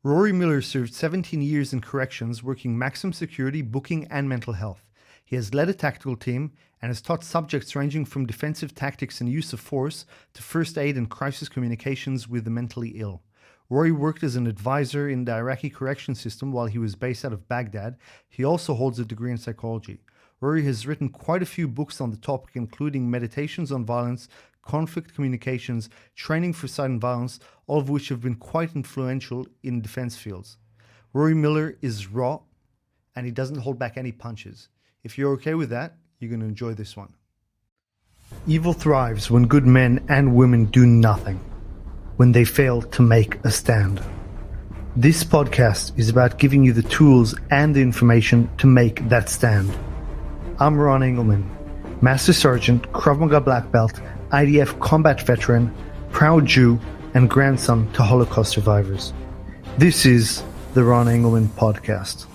Rory Miller served 17 years in corrections, working maximum security, booking, and mental health. He has led a tactical team and has taught subjects ranging from defensive tactics and use of force to first aid and crisis communications with the mentally ill. Rory worked as an advisor in the Iraqi Corrections System while he was based out of Baghdad. He also holds a degree in psychology. Rory has written quite a few books on the topic, including Meditations on Violence, Conflict Communications, Training for Silent Violence, all of which have been quite influential in defense fields. Rory Miller is raw, and he doesn't hold back any punches. If you're okay with that, you're going to enjoy this one. Evil thrives when good men and women do nothing, when they fail to make a stand. This podcast is about giving you the tools and the information to make that stand. I'm Ron Engelman, Master Sergeant, Krav Maga Black Belt, IDF combat veteran, proud Jew, and grandson to Holocaust survivors. This is the Ron Engelman Podcast.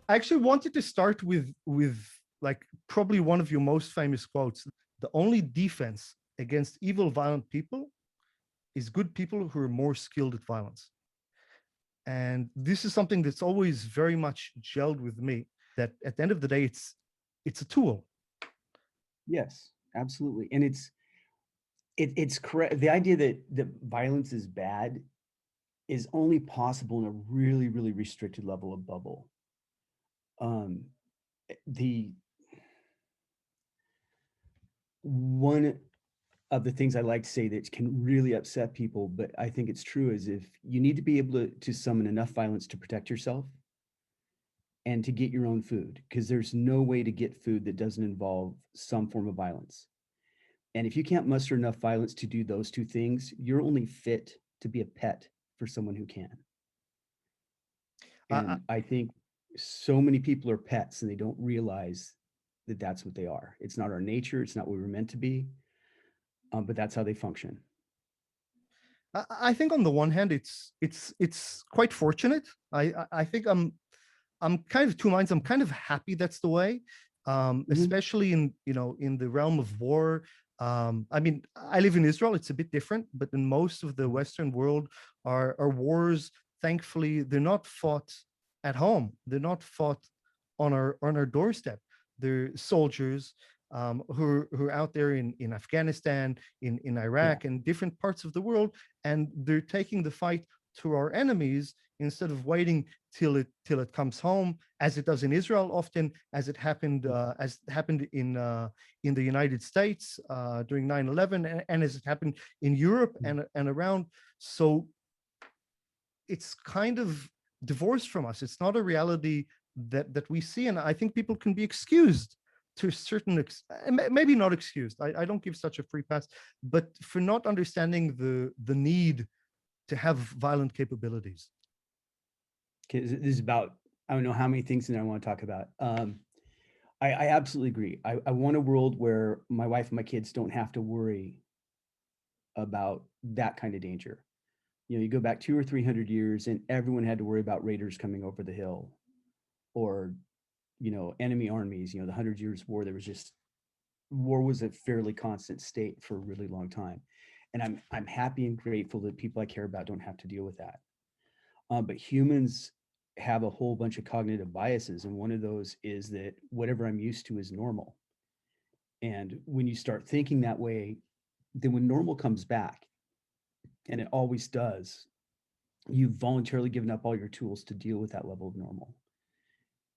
I actually wanted to start with like probably one of your most famous quotes. The only defense against evil, violent people is good people who are more skilled at violence. And this is something that's always very much gelled with me, that at the end of the day, it's a tool. Yes, absolutely. And it's correct. The idea that violence is bad is only possible in a really, really restricted level of bubble. One of the things I like to say that can really upset people, but I think it's true, is if you need to be able to summon enough violence to protect yourself and to get your own food, because there's no way to get food that doesn't involve some form of violence. And if you can't muster enough violence to do those two things, you're only fit to be a pet for someone who can. And I think so many people are pets and they don't realize that that's what they are. It's not our nature. It's not what we were meant to be. But that's how they function. I think on the one hand, it's quite fortunate. I think I'm kind of two minds. I'm kind of happy that's the way, especially in the realm of war. I mean, I live in Israel. It's a bit different, but in most of the Western world, our wars, thankfully, they're not fought at home. They're not fought on our doorstep. They're soldiers who are out there in Afghanistan, in Iraq, and different parts of the world, and they're taking the fight to our enemies instead of waiting till it comes home, as it does in Israel often, as happened in the United States during 9/11, and as it happened in Europe and around. So it's kind of divorced from us. It's not a reality that we see, and I think people can be excused to a certain maybe not excused. I don't give such a free pass, but for not understanding the need to have violent capabilities. Okay, this is about, I don't know how many things in there I want to talk about. I absolutely agree. I want a world where my wife and my kids don't have to worry about that kind of danger. You go back 200 or 300 years and everyone had to worry about raiders coming over the hill, or enemy armies. The 100 Years' War, war was a fairly constant state for a really long time. And I'm happy and grateful that people I care about don't have to deal with that. But humans have a whole bunch of cognitive biases. And one of those is that whatever I'm used to is normal. And when you start thinking that way, then when normal comes back, and it always does, you've voluntarily given up all your tools to deal with that level of normal.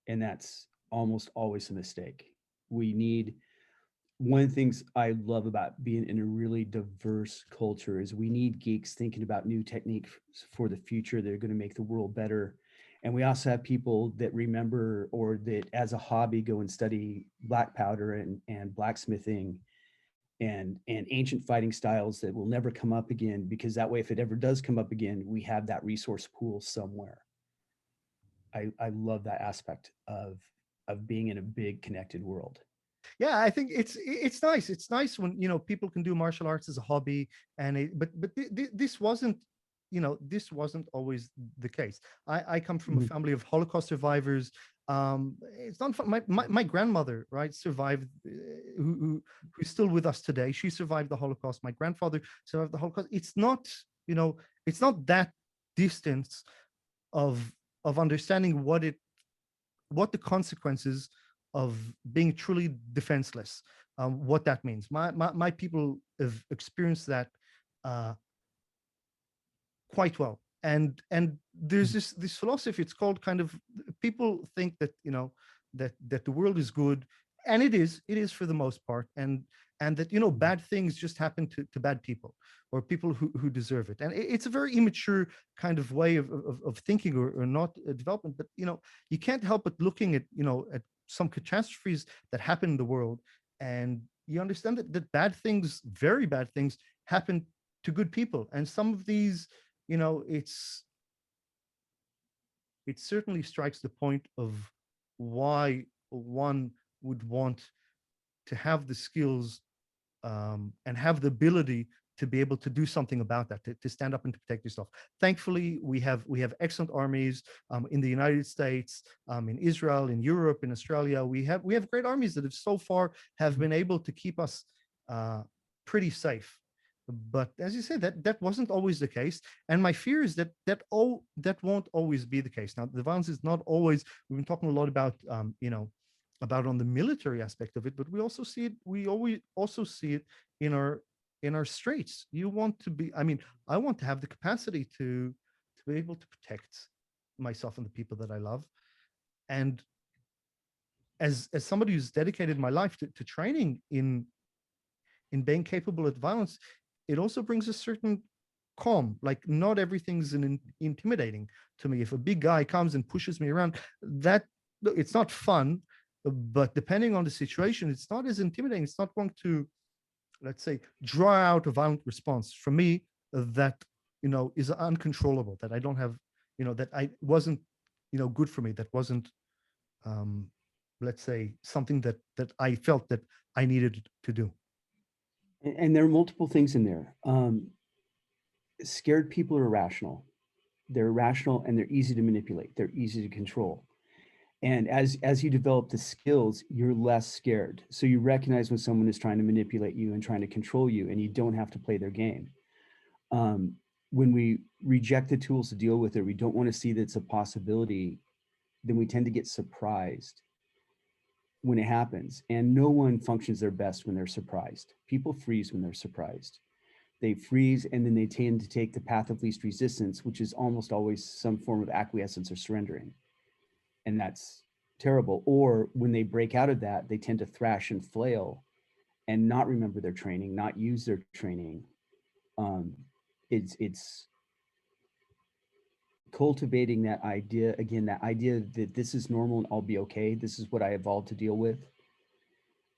And that's almost always a mistake. One of the things I love about being in a really diverse culture is we need geeks thinking about new techniques for the future that are going to make the world better. And we also have people that remember, or that as a hobby go and study black powder and blacksmithing and ancient fighting styles that will never come up again, because that way, if it ever does come up again, we have that resource pool somewhere. I love that aspect of being in a big connected world. Yeah, I think it's nice. It's nice when people can do martial arts as a hobby, but this wasn't this wasn't always the case. I come from a family of Holocaust survivors. It's not fun. My grandmother, right, survived, who's still with us today. She survived the Holocaust. My grandfather survived the Holocaust. It's not that distance of understanding what the consequences of being truly defenseless, what that means. My people have experienced that uh, quite well. And there's this philosophy. It's called kind of, people think that that the world is good, and it is for the most part, and that bad things just happen to bad people, or people who deserve it. And it's a very immature kind of way of thinking, or not development. But you can't help but looking at some catastrophes that happen in the world, and you understand that bad things, very bad things, happen to good people. And some of these, it certainly strikes the point of why one would want to have the skills, and have the ability to be able to do something about that, to stand up and to protect yourself. Thankfully, we have excellent armies, in the United States, in Israel, in Europe, in Australia. We have great armies that have so far have been able to keep us pretty safe. But as you said, that wasn't always the case, and my fear is that won't always be the case. Now, the violence is not always. We've been talking a lot about about on the military aspect of it, but we also see it. We always also see it in our streets. You want to be. I mean, I want to have the capacity to be able to protect myself and the people that I love, and as somebody who's dedicated my life to training in being capable of violence, it also brings a certain calm. Like, not everything's intimidating to me. If a big guy comes and pushes me around, that it's not fun. But depending on the situation, it's not as intimidating. It's not going to, let's say, draw out a violent response from me that is uncontrollable. That I don't have, that I wasn't, good for me. That wasn't, let's say, something that I felt that I needed to do. And there are multiple things in there. Scared people are irrational. They're irrational and they're easy to manipulate. They're easy to control. And as you develop the skills, you're less scared. So you recognize when someone is trying to manipulate you and trying to control you, and you don't have to play their game. When we reject the tools to deal with it, we don't want to see that it's a possibility, then we tend to get surprised when it happens. And no one functions their best when they're surprised. People freeze when they're surprised. They freeze, and then they tend to take the path of least resistance, which is almost always some form of acquiescence or surrendering. And that's terrible. Or when they break out of that, they tend to thrash and flail and not remember their training, not use their training. It's cultivating that idea, again, that idea that this is normal and I'll be okay. This is what I evolved to deal with.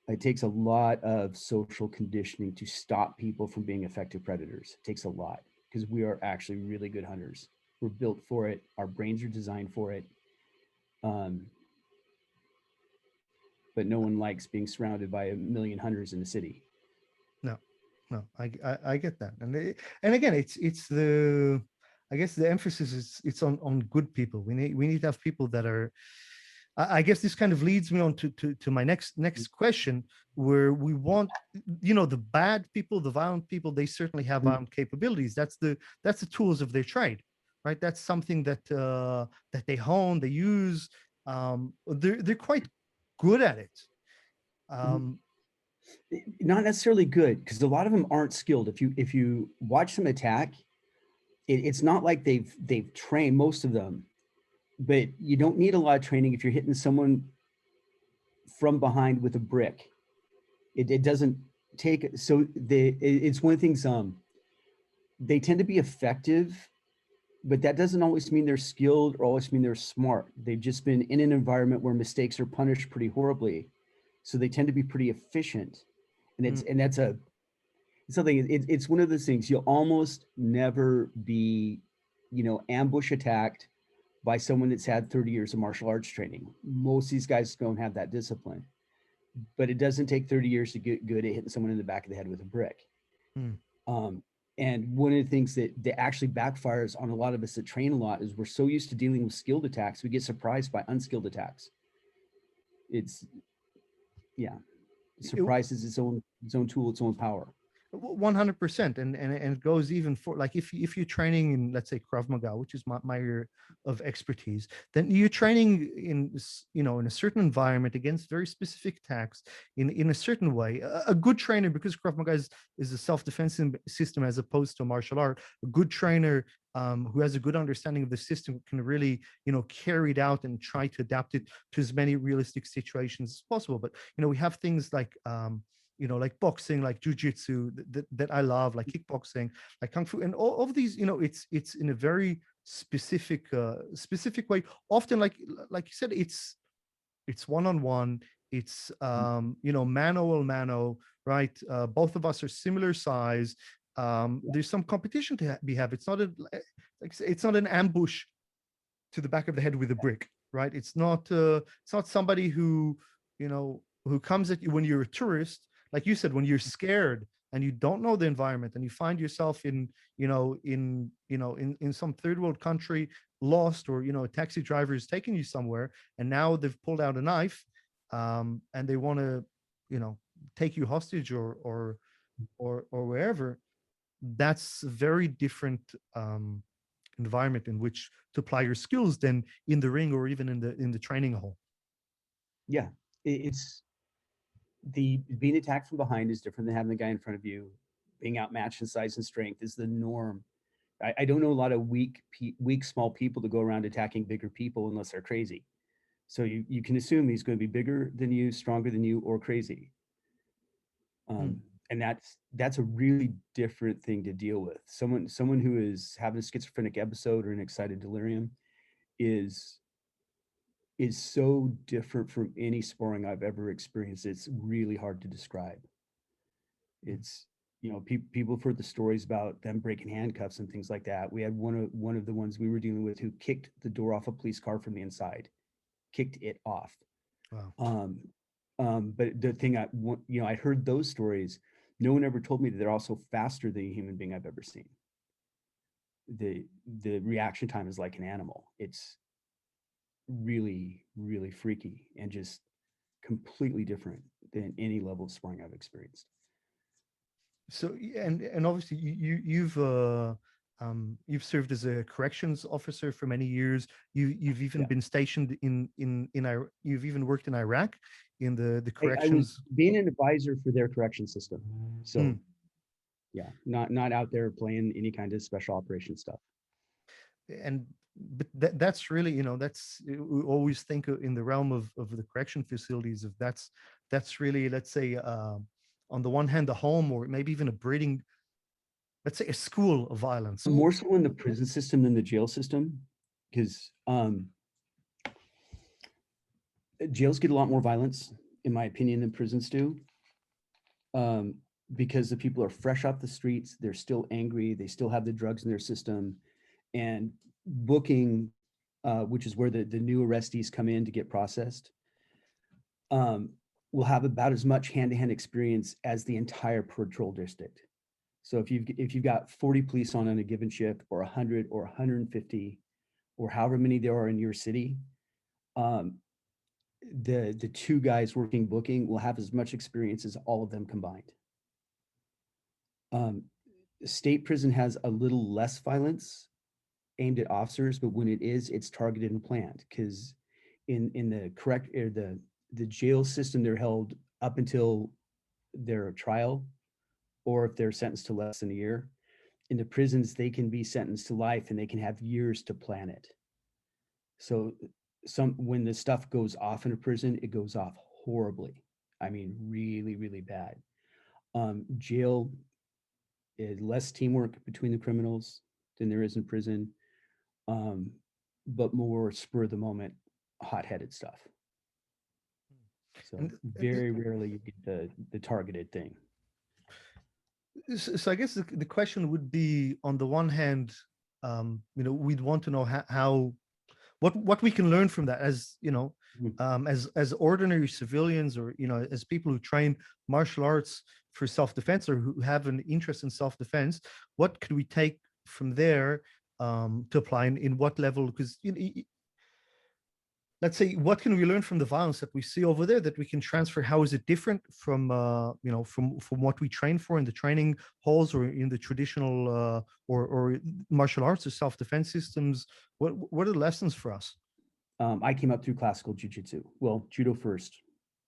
It takes a lot of social conditioning to stop people from being effective predators. It takes a lot, because we are actually really good hunters. We're built for it. Our brains are designed for it. But no one likes being surrounded by a million hunters in the city. No, I get that. And again, it's the, I guess the emphasis is it's on good people. We need to have people that are, I guess this kind of leads me on to my next question, where we want, the bad people, the violent people, they certainly have violent capabilities. That's the tools of their trade, right? That's something that that they hone, they use. They're quite good at it. Not necessarily good, because a lot of them aren't skilled. If you watch them attack, it's not like they've trained, most of them. But you don't need a lot of training if you're hitting someone from behind with a brick. It doesn't take, so it's one of the things, they tend to be effective, but that doesn't always mean they're skilled or always mean they're smart. They've just been in an environment where mistakes are punished pretty horribly. So they tend to be pretty efficient. And that's something, it's one of those things, you'll almost never be, ambush attacked by someone that's had 30 years of martial arts training. Most of these guys don't have that discipline, but it doesn't take 30 years to get good at hitting someone in the back of the head with a brick. And one of the things that actually backfires on a lot of us that train a lot is we're so used to dealing with skilled attacks, we get surprised by unskilled attacks. It's, yeah, surprise is its own tool, its own power. 100%, and it goes even for, like, if you're training in, let's say, Krav Maga, which is my area of expertise, then you're training in, in a certain environment against very specific attacks in a certain way. A good trainer, because Krav Maga is a self-defense system as opposed to a martial art, a good trainer who has a good understanding of the system can really, carry it out and try to adapt it to as many realistic situations as possible. But we have things like like boxing, like jujitsu, that I love, like kickboxing, like kung fu, and all of these, it's in a very specific way. Often, like you said, it's one-on-one. It's mano, right? Both of us are similar size. There's some competition to be have. It's not it's not an ambush to the back of the head with a brick, right? It's not somebody who comes at you when you're a tourist, like you said, when you're scared and you don't know the environment and you find yourself in some third world country, lost, or a taxi driver is taking you somewhere, and now they've pulled out a knife, and they want to take you hostage or wherever. That's a very different environment in which to apply your skills than in the ring or even in the training hall. Yeah, it's the being attacked from behind is different than having the guy in front of you. Being outmatched in size and strength is the norm. I don't know a lot of weak, small people to go around attacking bigger people unless they're crazy. So you can assume he's going to be bigger than you, stronger than you, or crazy. And that's a really different thing to deal with. Someone who is having a schizophrenic episode or an excited delirium is so different from any sparring I've ever experienced. It's really hard to describe. It's, people have heard the stories about them breaking handcuffs and things like that. We had one of the ones we were dealing with who kicked the door off a police car from the inside, kicked it off. Wow. But the thing I heard those stories. No one ever told me that they're also faster than a human being I've ever seen. The reaction time is like an animal. It's really, really freaky and just completely different than any level of sparring I've experienced. So, and obviously you've served as a corrections officer for many years. You've even been stationed in you've even worked in Iraq in the corrections. I was being an advisor for their correction system. So yeah, not out there playing any kind of special operation stuff. But that's really, that's, we always think in the realm of the correction facilities, of that's really, let's say, on the one hand, a home, or maybe even a breeding, let's say, a school of violence. More so in the prison system than the jail system, because jails get a lot more violence, in my opinion, than prisons do. Because the people are fresh off the streets, they're still angry, they still have the drugs in their system, and booking, which is where the new arrestees come in to get processed, will have about as much hand-to-hand experience as the entire patrol district. So if you've got 40 police on a given shift, or 100 or 150, or however many there are in your city, the two guys working booking will have as much experience as all of them combined. State prison has a little less violence aimed at officers, but when it is, it's targeted and planned, because in the jail system, they're held up until their trial, or if they're sentenced to less than a year. In the prisons, they can be sentenced to life, and they can have years to plan it. So when the stuff goes off in a prison, it goes off horribly. I mean, really, really bad. Jail is less teamwork between the criminals than there is in prison, but more spur of the moment, hot-headed stuff. So very rarely you get the targeted thing. So I guess the question would be, on the one hand, we'd want to know how what we can learn from that, as as ordinary civilians, or as people who train martial arts for self-defense or who have an interest in self-defense, what could we take from there to apply in what level? Because let's say, what can we learn from the violence that we see over there that we can transfer? How is it different from from what we train for in the training halls or in the traditional or martial arts or self-defense systems? What are the lessons for us? I came up through classical jujitsu, well, judo first,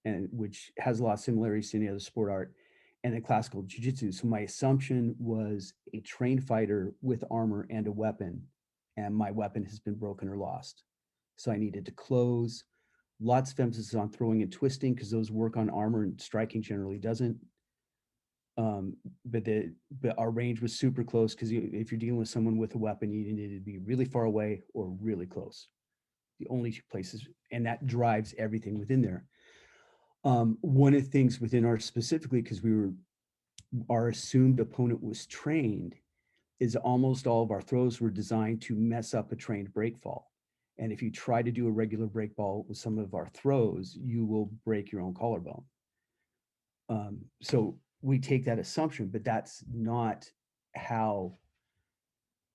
and which has a lot of similarities to any other sport art, and then classical jujitsu. So my assumption was a trained fighter with armor and a weapon, and my weapon has been broken or lost. So I needed to close. Lots of emphasis on throwing and twisting because those work on armor, and striking generally doesn't. But our range was super close because if you're dealing with someone with a weapon, you needed to be really far away or really close. The only two places, and that drives everything within there. One of the things within our specifically, because our assumed opponent was trained, is almost all of our throws were designed to mess up a trained break fall. And if you try to do a regular break ball with some of our throws, you will break your own collarbone. So we take that assumption, but that's not how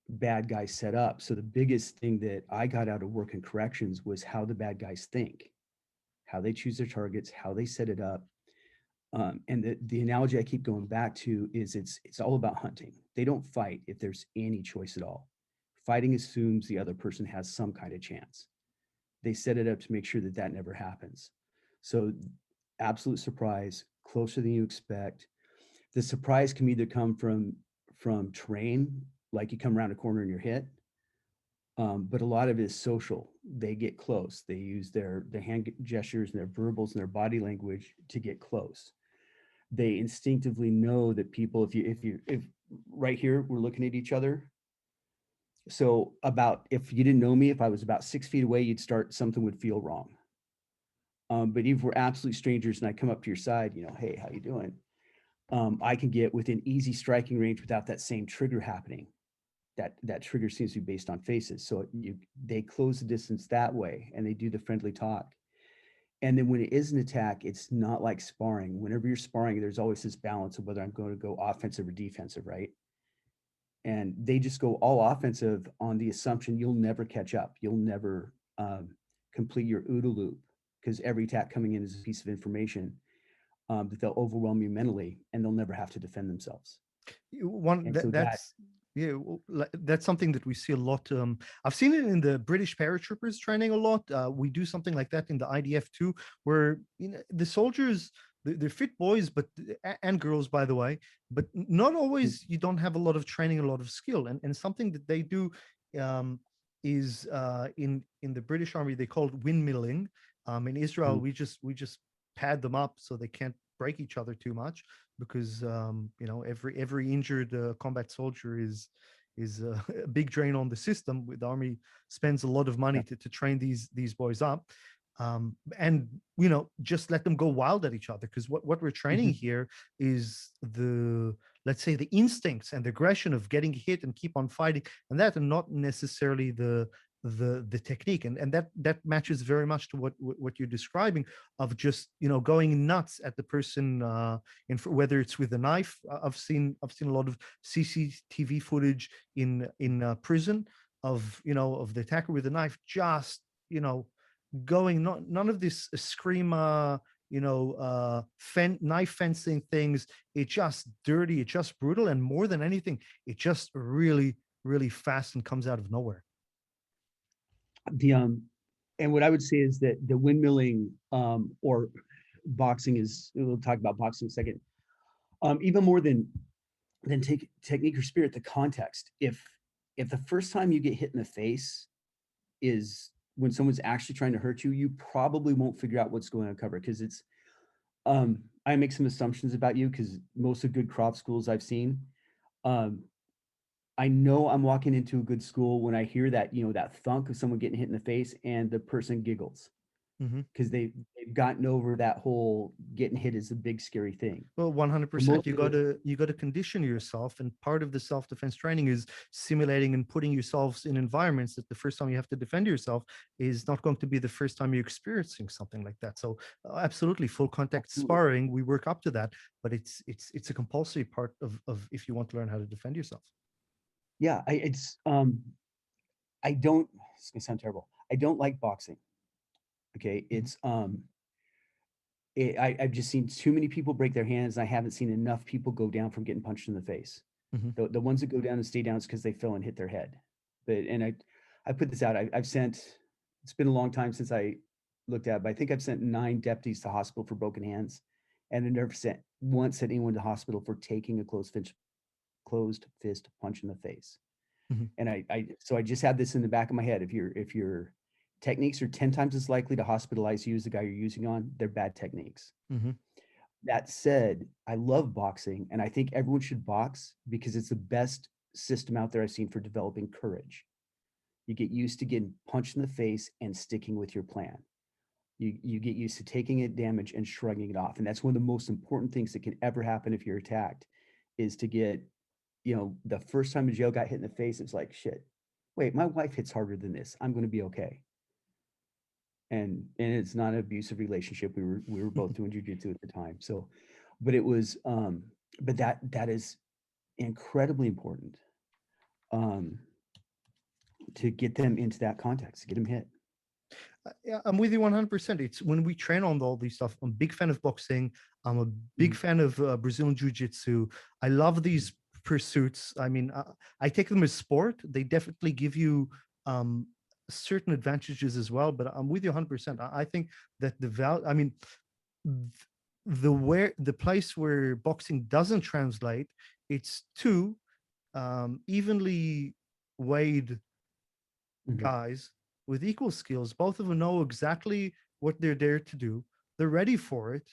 bad guys set up. So the biggest thing that I got out of work in corrections was how the bad guys think, how they choose their targets, how they set it up. And the analogy I keep going back to is it's all about hunting. They don't fight if there's any choice at all. Fighting assumes the other person has some kind of chance. They set it up to make sure that that never happens. So absolute surprise, closer than you expect. The surprise can either come from terrain, like you come around a corner and you're hit, but a lot of it is social. They get close. They use their hand gestures and their verbals and their body language to get close. They instinctively know that people, if right here we're looking at each other. So if you didn't know me, if I was about 6 feet away, something would feel wrong. But if we're absolute strangers and I come up to your side, hey, how you doing? I can get within easy striking range without that same trigger happening. That trigger seems to be based on faces. So they close the distance that way and they do the friendly talk. And then when it is an attack, it's not like sparring. Whenever you're sparring, there's always this balance of whether I'm going to go offensive or defensive, right? And they just go all offensive on the assumption you'll never catch up. You'll never complete your OODA loop because every attack coming in is a piece of information that they'll overwhelm you mentally and they'll never have to defend themselves. That's something that we see a lot. I've seen it in the British paratroopers training a lot. We do something like that in the IDF too, where the soldiers, they're fit boys, and girls, by the way, but not always. You don't have a lot of training, a lot of skill, and something that they do is in the British Army they call it windmilling. In Israel, we just pad them up so they can't break each other too much, because every injured combat soldier is a big drain on the system. The army spends a lot of money to train these boys up, and just let them go wild at each other, because what we're training here is let's say the instincts and the aggression of getting hit and keep on fighting, and that, and not necessarily the technique, and that matches very much to what you're describing, of just going nuts at the person, whether it's with a knife. I've seen a lot of CCTV footage in prison of the attacker with a knife, just going, none of this eskrima, knife fencing things. It's just dirty, it's just brutal, and more than anything, it just really, really fast and comes out of nowhere. And what I would say is that the windmilling or boxing is, we'll talk about boxing in a second, even more than technique or spirit, the context. If the first time you get hit in the face is when someone's actually trying to hurt you, you probably won't figure out what's going on cover, because it's I make some assumptions about you because most of good crop schools I've seen, I know I'm walking into a good school when I hear that, that thunk of someone getting hit in the face and the person giggles. Mhm. because they've gotten over that whole getting hit is a big scary thing. Well, But 100%. most You of it, gotta condition yourself, and part of the self-defense training is simulating and putting yourselves in environments that the first time you have to defend yourself is not going to be the first time you're experiencing something like that. So, absolutely, full contact absolutely. sparring, we work up to that, but it's a compulsory part of if you want to learn how to defend yourself. Yeah, I don't. It's gonna sound terrible. I don't like boxing. Okay, Mhm. I've just seen too many people break their hands, and I haven't seen enough people go down from getting punched in the face. Mhm. The ones that go down and stay down is because they fell and hit their head. But and I put this out. I've sent. It's been a long time since I looked at, it, but I think I've sent 9 deputies to hospital for broken hands, and I never sent anyone to hospital for taking a closed fist punch in the face. Mhm. And so I just had this in the back of my head. If your techniques are 10 times as likely to hospitalize you as the guy you're using on, they're bad techniques. Mhm. That said, I love boxing, and I think everyone should box because it's the best system out there I've seen for developing courage. You get used to getting punched in the face and sticking with your plan. You get used to taking it damage and shrugging it off. And that's one of the most important things that can ever happen if you're attacked is to get, the first time a jail got hit in the face, it's like, shit, wait, my wife hits harder than this. I'm going to be okay. And it's not an abusive relationship. We were both doing jujitsu at the time. So, but it was, but that is incredibly important, um, to get them into that context, to get them hit. Yeah, I'm with you 100%. It's when we train on all these stuff. I'm a big fan of boxing. I'm a big Mhm. fan of Brazilian Jiu-Jitsu. I love these pursuits. I mean, I take them as sport. They definitely give you um, certain advantages as well. But I'm with you 100%. I think that I mean, the place where boxing doesn't translate, it's two evenly weighed Mhm. guys with equal skills. Both of them know exactly what they're there to do. They're ready for it.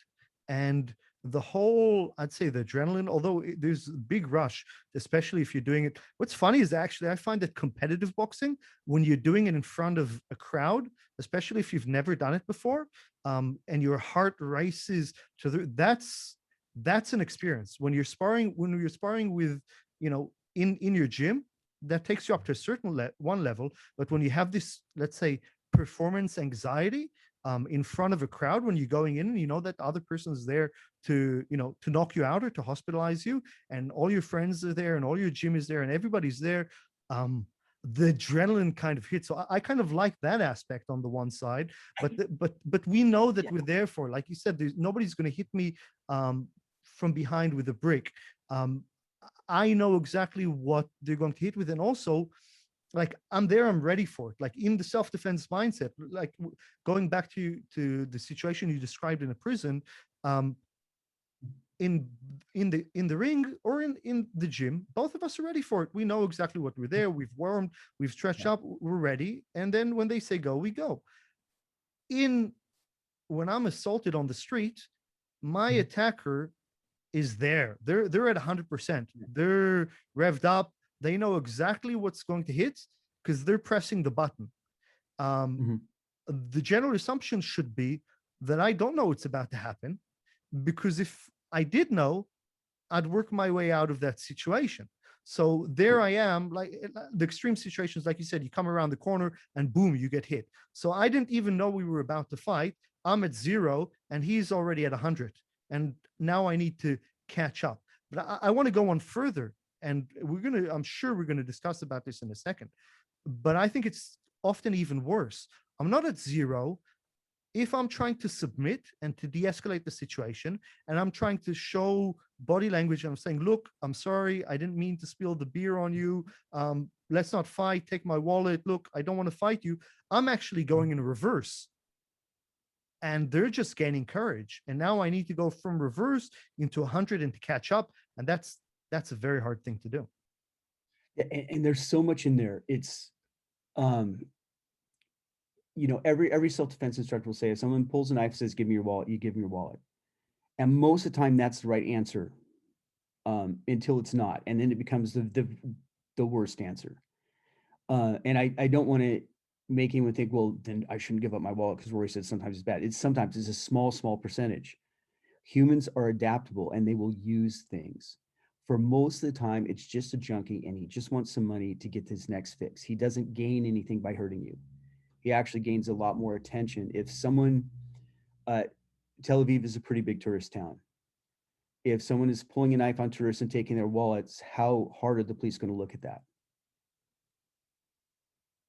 And the whole, I'd say the adrenaline, although there's a big rush, especially if you're doing it. What's funny is actually, I find that competitive boxing, when you're doing it in front of a crowd, especially if you've never done it before, and your heart races that's an experience. When you're sparring with, in your gym, that takes you up to a certain one level. But when you have this, let's say, performance anxiety in front of a crowd, when you're going in and you know that the other person is there to knock you out or to hospitalize you, and all your friends are there and all your gym is there and everybody's there, the adrenaline kind of hits. So I kind of like that aspect on the one side, but we know that Yeah. we're there for, like you said, nobody's going to hit me from behind with a brick. Um, I know exactly what they're going to hit with. And also, like, I'm there, I'm ready for it. Like in the self-defense mindset, like going back to the situation you described in a prison, um, in in the ring or in the gym, both of us are ready for it. We know exactly what we're there. We've warmed, we've stretched Yeah. up, we're ready. And then when they say go, we go. In When I'm assaulted on the street, my Mhm. attacker is there. They're at 100%. Yeah. They're revved up. They know exactly what's going to hit because they're pressing the button. Um, Mhm. the general assumption should be that I don't know what's about to happen, because if I did know, I'd work my way out of that situation. So there I am, like the extreme situations, like you said, you come around the corner and boom, you get hit. So I didn't even know we were about to fight. I'm at 0 and he's already at 100. And now I need to catch up. But I want to go on further. And I'm sure we're going to discuss about this in a second. But I think it's often even worse. I'm not at 0. If I'm trying to submit and to de-escalate the situation, and I'm trying to show body language, I'm saying, look, I'm sorry, I didn't mean to spill the beer on you. Let's not fight. Take my wallet. Look, I don't want to fight you. I'm actually going in reverse. And they're just gaining courage. And now I need to go from reverse into 100 and to catch up. And that's a very hard thing to do. Yeah, and there's so much in there. It's, um, every self-defense instructor will say, if someone pulls a knife, says, "Give me your wallet," you give them your wallet. And most of the time, that's the right answer, until it's not, and then it becomes the worst answer. And I don't want to making anyone think, well, then I shouldn't give up my wallet because Rory said sometimes it's bad. Sometimes it's a small percentage. Humans are adaptable and they will use things. For most of the time, it's just a junkie and he just wants some money to get his next fix. He doesn't gain anything by hurting you. He actually gains a lot more attention. If someone, Tel Aviv is a pretty big tourist town. If someone is pulling a knife on tourists and taking their wallets, how hard are the police going to look at that?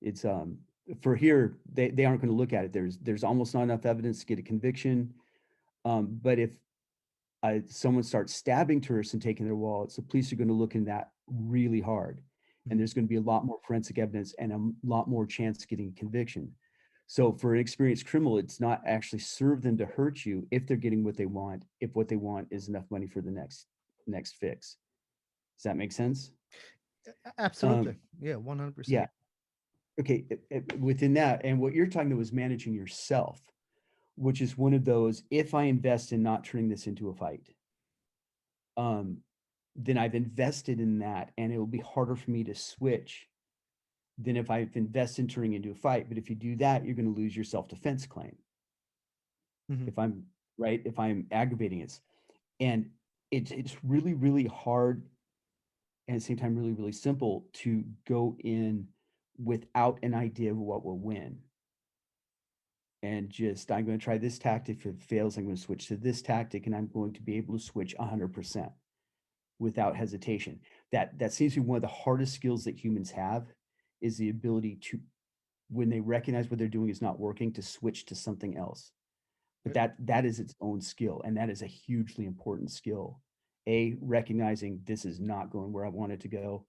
It's for here, they aren't going to look at it. There's almost not enough evidence to get a conviction. But if someone starts stabbing tourists and taking their wallets, the police are going to look in that really hard. And there's going to be a lot more forensic evidence and a lot more chance of getting a conviction. So for an experienced criminal, it's not actually serve them to hurt you if they're getting what they want, if what they want is enough money for the next fix. Does that make sense? Absolutely. Yeah, 100%. Yeah. Okay. Within that, and what you're talking about was managing yourself, which is one of those, if I invest in not turning this into a fight, then I've invested in that and it will be harder for me to switch than if I've invested in turning into a fight. But if you do that, you're going to lose your self-defense claim. If I'm right, if I'm aggravating it. And it's really, really hard and at the same time, really, really simple to go in without an idea of what will win. And just, I'm going to try this tactic. If it fails, I'm going to switch to this tactic and I'm going to be able to switch 100% without hesitation. That seems to be one of the hardest skills that humans have, is the ability to, when they recognize what they're doing is not working, to switch to something else. But that is its own skill. And that is a hugely important skill. A, recognizing this is not going where I want it to go,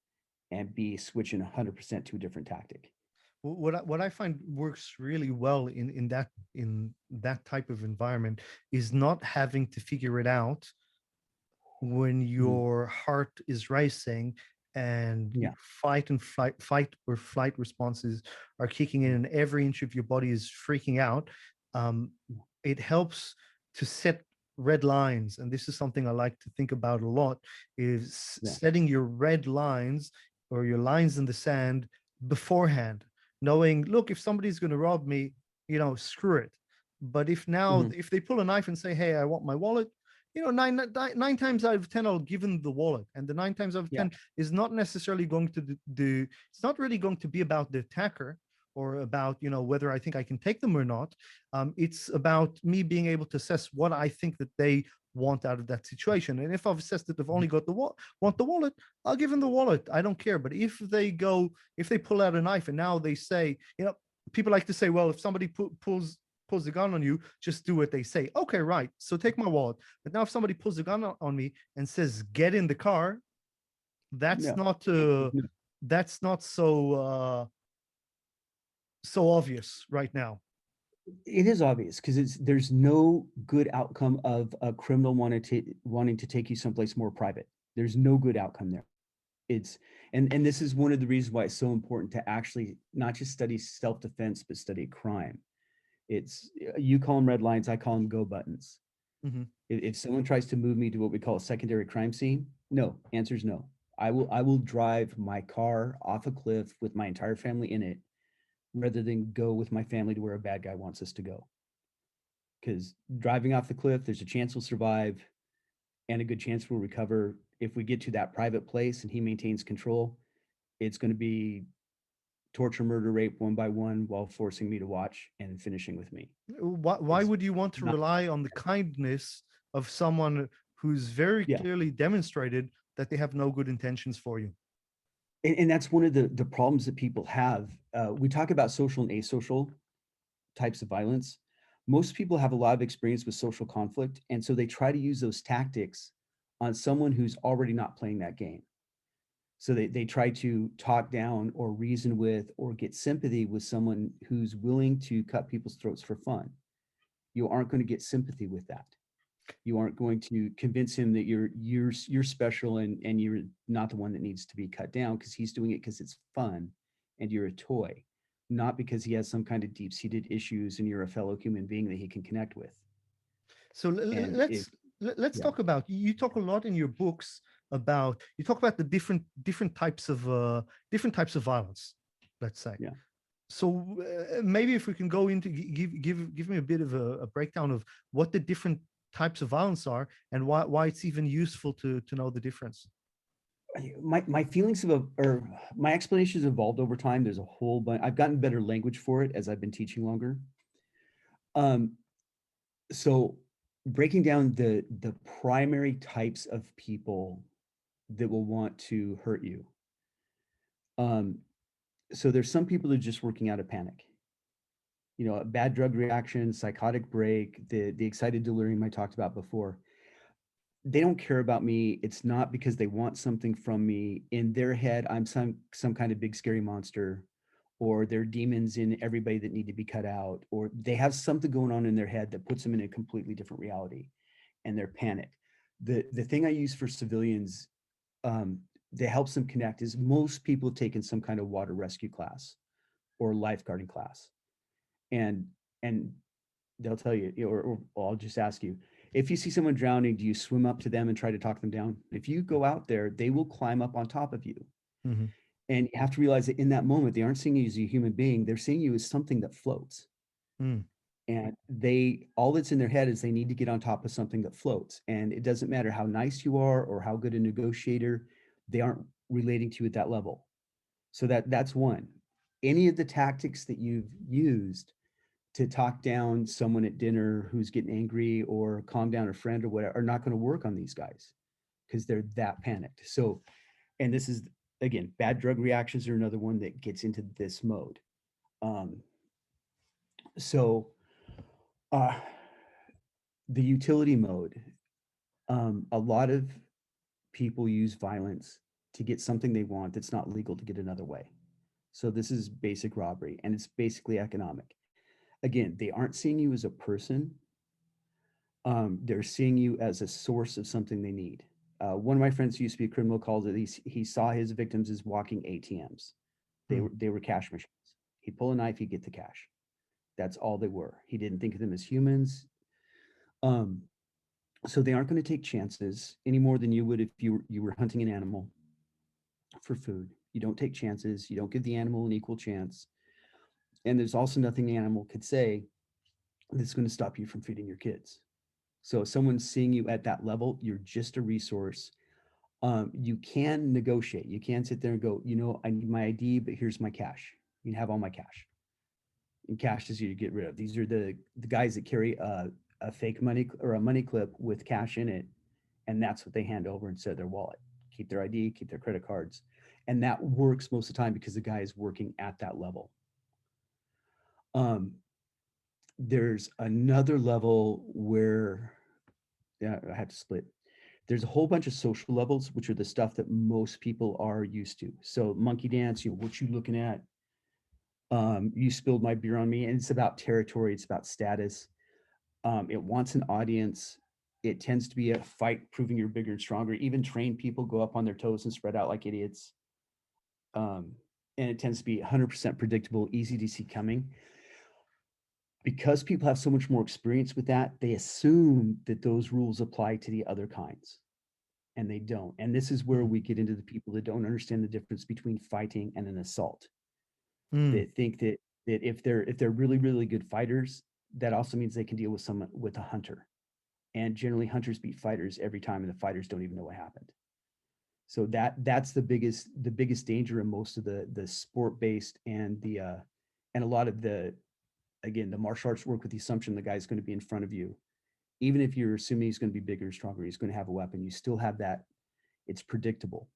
and B, switching 100% to a different tactic. What I find works really well in that type of environment is not having to figure it out when your heart is racing and fight or flight responses are kicking in and every inch of your body is freaking out. It helps to set red lines, and this is something I like to think about a lot, is setting your red lines or your lines in the sand beforehand, knowing, look, if somebody's going to rob me, screw it. But if they pull a knife and say, hey, I want my wallet, nine times out of 10, I'll give them the wallet. And the 9 times out of 10 is not necessarily going to do, it's not really going to be about the attacker or about, whether I think I can take them or not. It's about me being able to assess what I think that they want out of that situation. And if I've assessed that they've only got want the wallet, I'll give them the wallet. I don't care. But if they pull out a knife and now they say, people like to say, well, if somebody pulls the gun on you, just do what they say. Okay, right. So take my wallet. But now if somebody pulls the gun on me and says, get in the car, that's not so obvious right now. It is obvious because there's no good outcome of a criminal wanting to take you someplace more private. There's no good outcome there. And this is one of the reasons why it's so important to actually not just study self-defense, but study crime. You call them red lines, I call them go buttons. If someone tries to move me to what we call a secondary crime scene, no, answer is no. I will drive my car off a cliff with my entire family in it, rather than go with my family to where a bad guy wants us to go. Because driving off the cliff, there's a chance we'll survive and a good chance we'll recover. If we get to that private place and he maintains control, it's going to be torture, murder, rape, one by one, while forcing me to watch and finishing with me. Why would you want to rely on the kindness of someone who's very clearly demonstrated that they have no good intentions for you? And that's one of the problems that people have. We talk about social and asocial types of violence. Most people have a lot of experience with social conflict, and so they try to use those tactics on someone who's already not playing that game. So they try to talk down or reason with or get sympathy with someone who's willing to cut people's throats for fun. You aren't going to get sympathy with that. You aren't going to convince him that you're special and you're not the one that needs to be cut down, because he's doing it because it's fun and you're a toy, not because he has some kind of deep-seated issues and you're a fellow human being that he can connect with. So let's talk about, you talk a lot in your books about, you talk about the different types of violence, let's say. so maybe if we can go into give me a bit of a breakdown of what the different types of violence are and why it's even useful to know the difference. My feelings of or my explanations evolved over time. There's a whole bunch. I've gotten better language for it as I've been teaching longer. Um, so breaking down the primary types of people that will want to hurt you. Um, so there's some people that are just working out of panic. You know, a bad drug reaction, psychotic break, the excited delirium I talked about before. They don't care about me. It's not because they want something from me. In their head, I'm some kind of big scary monster, or they're demons in everybody that need to be cut out, or they have something going on in their head that puts them in a completely different reality, and they're panicked. The thing I use for civilians um, that helps them connect is most people have taken some kind of water rescue class or lifeguarding class, and and they'll tell you, or I'll just ask you, if you see someone drowning, do you swim up to them and try to talk them down? If you go out there, they will climb up on top of you. Mm-hmm. And you have to realize that in that moment, they aren't seeing you as a human being. They're seeing you as something that floats. Mm. And all that's in their head is they need to get on top of something that floats. And it doesn't matter how nice you are or how good a negotiator, they aren't relating to you at that level. So that's one. Any of the tactics that you've used to talk down someone at dinner who's getting angry or calm down a friend or whatever are not going to work on these guys because they're that panicked. So, and this is again, bad drug reactions are another one that gets into this mode. Um, so, uh, the utility mode, a lot of people use violence to get something they want that's not legal to get another way. So this is basic robbery and it's basically economic. Again, they aren't seeing you as a person. They're seeing you as a source of something they need. One of my friends who used to be a criminal called it, he saw his victims as walking ATMs. Mm. They were cash machines. He'd pull a knife, he'd get the cash. That's all they were. He didn't think of them as humans. Um, so they aren't going to take chances any more than you would if you were hunting an animal for food. You don't take chances. You don't give the animal an equal chance. And there's also nothing the animal could say that's going to stop you from feeding your kids. So if someone's seeing you at that level, you're just a resource. You can negotiate. You can sit there and go, you know, I need my ID, but here's my cash. You can have all my cash. And cash is you to get rid of. These are the guys that carry a fake money or a money clip with cash in it, and that's what they hand over instead of their wallet. Keep their ID, keep their credit cards, and that works most of the time because the guy is working at that level. There's another level where I have to split. There's a whole bunch of social levels, which are the stuff that most people are used to. So monkey dance, you know, what you looking at? You spilled my beer on me, and it's about territory, it's about status. It wants an audience. It tends to be a fight, proving you're bigger and stronger. Even trained people go up on their toes and spread out like idiots. And it tends to be 100% predictable, easy to see coming. Because people have so much more experience with that, they assume that those rules apply to the other kinds, and they don't. And this is where we get into the people that don't understand the difference between fighting and an assault. Mm. They think that if they're really really good fighters, that also means they can deal with someone with a hunter. And generally, hunters beat fighters every time, and the fighters don't even know what happened. So that's the biggest danger in most of the sport based and a lot of the, again, the martial arts work with the assumption the guy's going to be in front of you. Even if you're assuming he's going to be bigger, stronger, he's going to have a weapon. You still have that. It's predictable.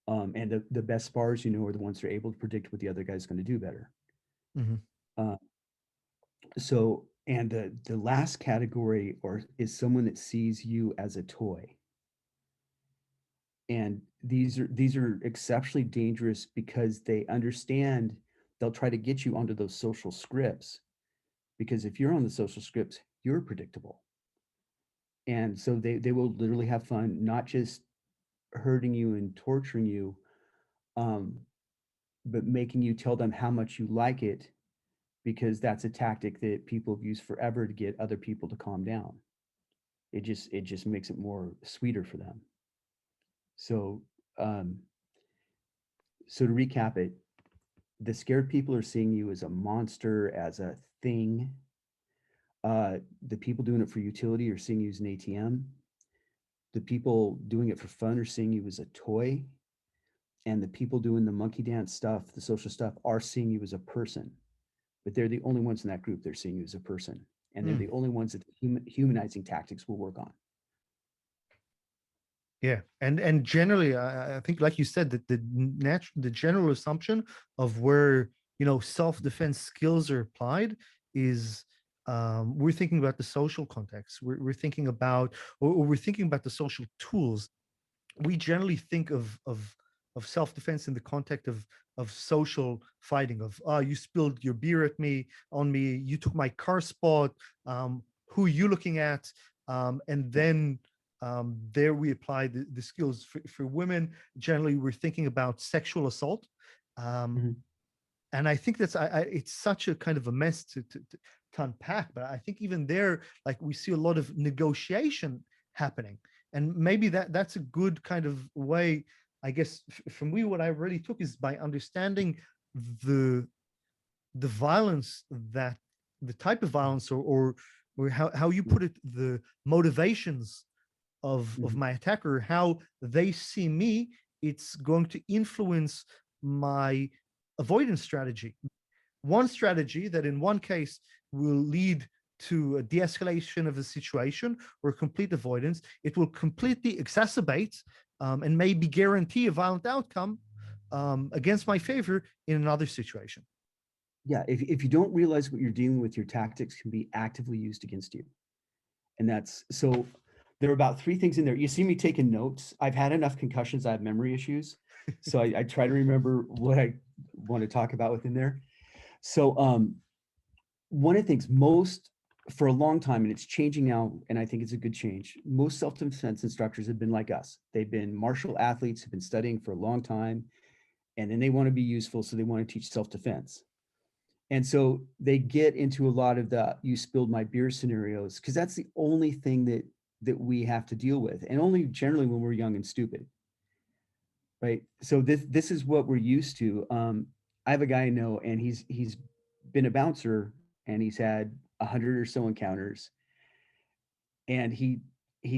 And the best spars, you know, are the ones that are able to predict what the other guy's going to do better. Mm-hmm. Uh, so, and the last category is someone that sees you as a toy. And these are exceptionally dangerous because they understand they'll try to get you onto those social scripts, because if you're on the social scripts, you're predictable. And so they will literally have fun, not just hurting you and torturing you, um, but making you tell them how much you like it, because that's a tactic that people have used forever to get other people to calm down. It just makes it more sweeter for them. So um, so to recap it, The scared people are seeing you as a monster, as a thing. The people doing it for utility are seeing you as an ATM. The people doing it for fun are seeing you as a toy. And the people doing the monkey dance stuff, the social stuff, are seeing you as a person. But they're the only ones in that group. They're seeing you as a person. And they're Mm. the only ones that the humanizing tactics will work on. Yeah, and generally, I think, like you said, that the general assumption of where self-defense skills are applied is we're thinking about the social context. We're thinking about, or we're thinking about the social tools. We generally think of self-defense in the context of social fighting. Of you spilled your beer at me on me, you took my car spot. Who are you looking at? And then there we apply the skills for women. Generally, we're thinking about sexual assault. Mhm. And I think it's such a kind of a mess to unpack. But I think even there, like, we see a lot of negotiation happening, and maybe that's a good kind of way. I guess for me, what I really took is by understanding the violence, that the type of violence, or how you put it, the motivations of Mhm. my attacker, how they see me. It's going to influence my avoidance strategy. One strategy that in one case will lead to a de-escalation of the situation or complete avoidance, it will completely exacerbate and maybe guarantee a violent outcome against my favor in another situation. Yeah, if you don't realize what you're dealing with, your tactics can be actively used against you. And that's so there are about 3 things in there. You see me taking notes. I've had enough concussions, I have memory issues. So I try to remember what I want to talk about within there. So one of the things most for a long time, and it's changing now, and I think it's a good change. Most self-defense instructors have been like us. They've been martial athletes, have been studying for a long time, and then they want to be useful, so they want to teach self-defense. And so they get into a lot of the "you spilled my beer" scenarios because that's the only thing that we have to deal with, and only generally when we're young and stupid, right? So this is what we're used to. I have a guy I know, and he's been a bouncer, and he's had 100 or so encounters, and he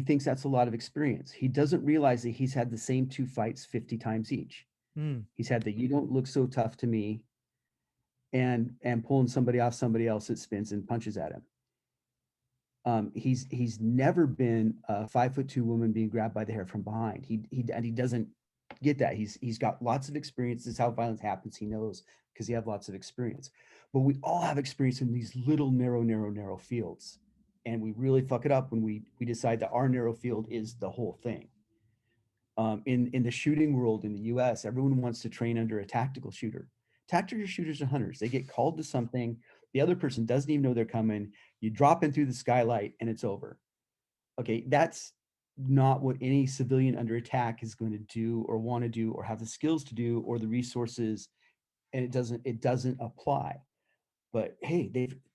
thinks that's a lot of experience. He doesn't realize that he's had the same 2 fights 50 times each. Mm. He's had the "you don't look so tough to me," and pulling somebody off somebody else that spins and punches at him. He's never been a 5'2" woman being grabbed by the hair from behind. He doesn't get that. He's got lots of experience. This is how violence happens. He knows because he has lots of experience. But we all have experience in these little narrow fields, and we really fuck it up when we decide that our narrow field is the whole thing. In the shooting world in the U.S., everyone wants to train under a tactical shooter. Tactical shooters are hunters. They get called to something. The other person doesn't even know they're coming. You drop in through the skylight and it's over. Okay, that's not what any civilian under attack is going to do or want to do or have the skills to do or the resources, and it doesn't apply. But hey,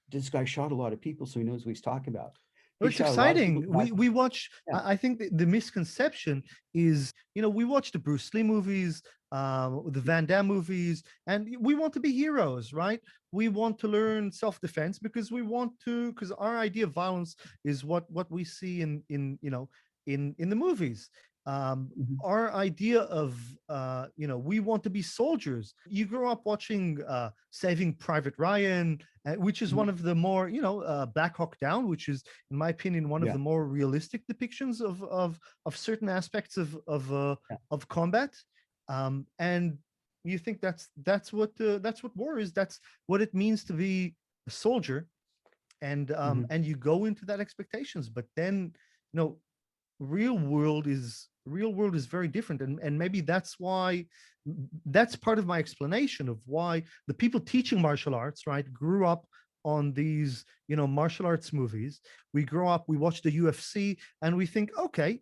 this guy shot a lot of people, so he knows what he's talking about. Well, He it's shot a lot of people. exciting. We watch. Yeah. I think the misconception is, we watch the Bruce Lee movies, the Van Damme movies, and we want to be heroes, right? We want to learn self-defense because because our idea of violence is what we see in the movies. Mhm. Our idea of we want to be soldiers. You grow up watching Saving Private Ryan, which is one Mhm. of the more Black Hawk Down, which is, in my opinion, one of Yeah. the more realistic depictions of certain aspects Yeah. of combat. And you think that's what war is. That's what it means to be a soldier, Mhm. and you go into that expectations. But then, real world is very different, and maybe that's part of my explanation of why the people teaching martial arts, right, grew up on these martial arts movies. We grow up, we watch the UFC, and we think, okay,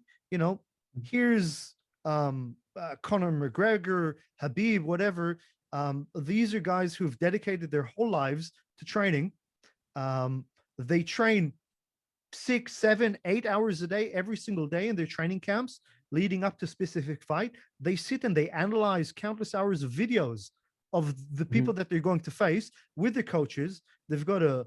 here's Conor McGregor, Habib, whatever. These are guys who've dedicated their whole lives to training. They train 6, 7, 8 hours a day, every single day in their training camps leading up to specific fight. They sit and they analyze countless hours of videos of the people that they're going to face with the coaches. They've got a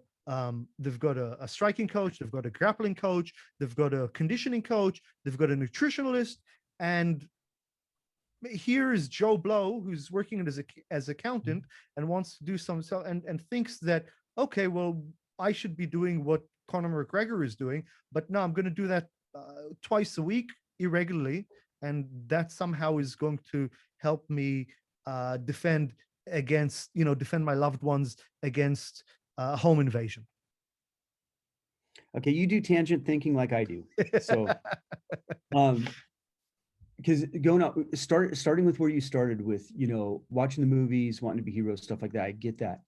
striking coach, they've got a grappling coach, they've got a conditioning coach, they've got a nutritionalist, and here is Joe Blow, who's working as accountant and wants to do some and thinks that, okay, well, I should be doing what Conor McGregor is doing, but no, I'm going to do that twice a week irregularly, and that somehow is going to help me defend my loved ones against home invasion. Okay, you do tangent thinking like I do. So, because going up, starting with where you started with, watching the movies, wanting to be heroes, stuff like that, I get that.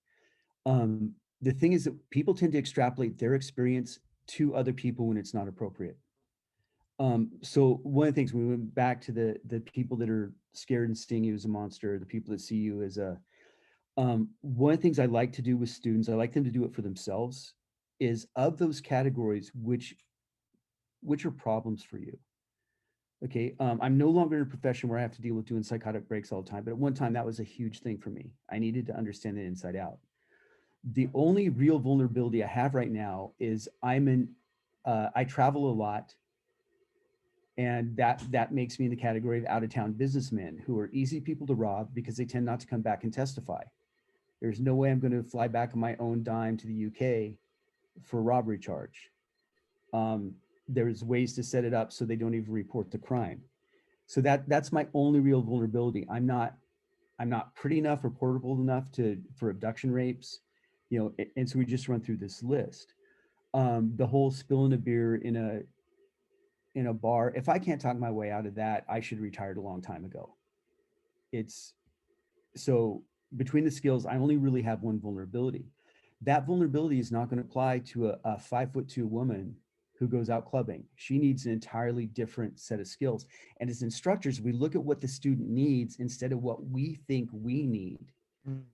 The thing is that people tend to extrapolate their experience to other people when it's not appropriate. So one of the things, we went back to the people that are scared and seeing you as a monster, the people that see you as a, one of the things I like to do with students, I like them to do it for themselves, is of those categories, which are problems for you. Okay, I'm no longer in a profession where I have to deal with doing psychotic breaks all the time, but at one time that was a huge thing for me. I needed to understand it inside out. The only real vulnerability I have right now is I travel a lot, and that makes me in the category of out-of-town businessmen who are easy people to rob because they tend not to come back and testify. There's no way I'm going to fly back on my own dime to the UK for a robbery charge. There's ways to set it up so they don't even report the crime. So that's my only real vulnerability. I'm not pretty enough or portable enough for abduction rapes, and so we just run through this list. The whole spilling a beer in a bar, if I can't talk my way out of that, I should have retired a long time ago. It's so between the skills, I only really have one vulnerability. That vulnerability is not going to apply to a 5'2" woman who goes out clubbing. She needs an entirely different set of skills. And as instructors, we look at what the student needs instead of what we think we need.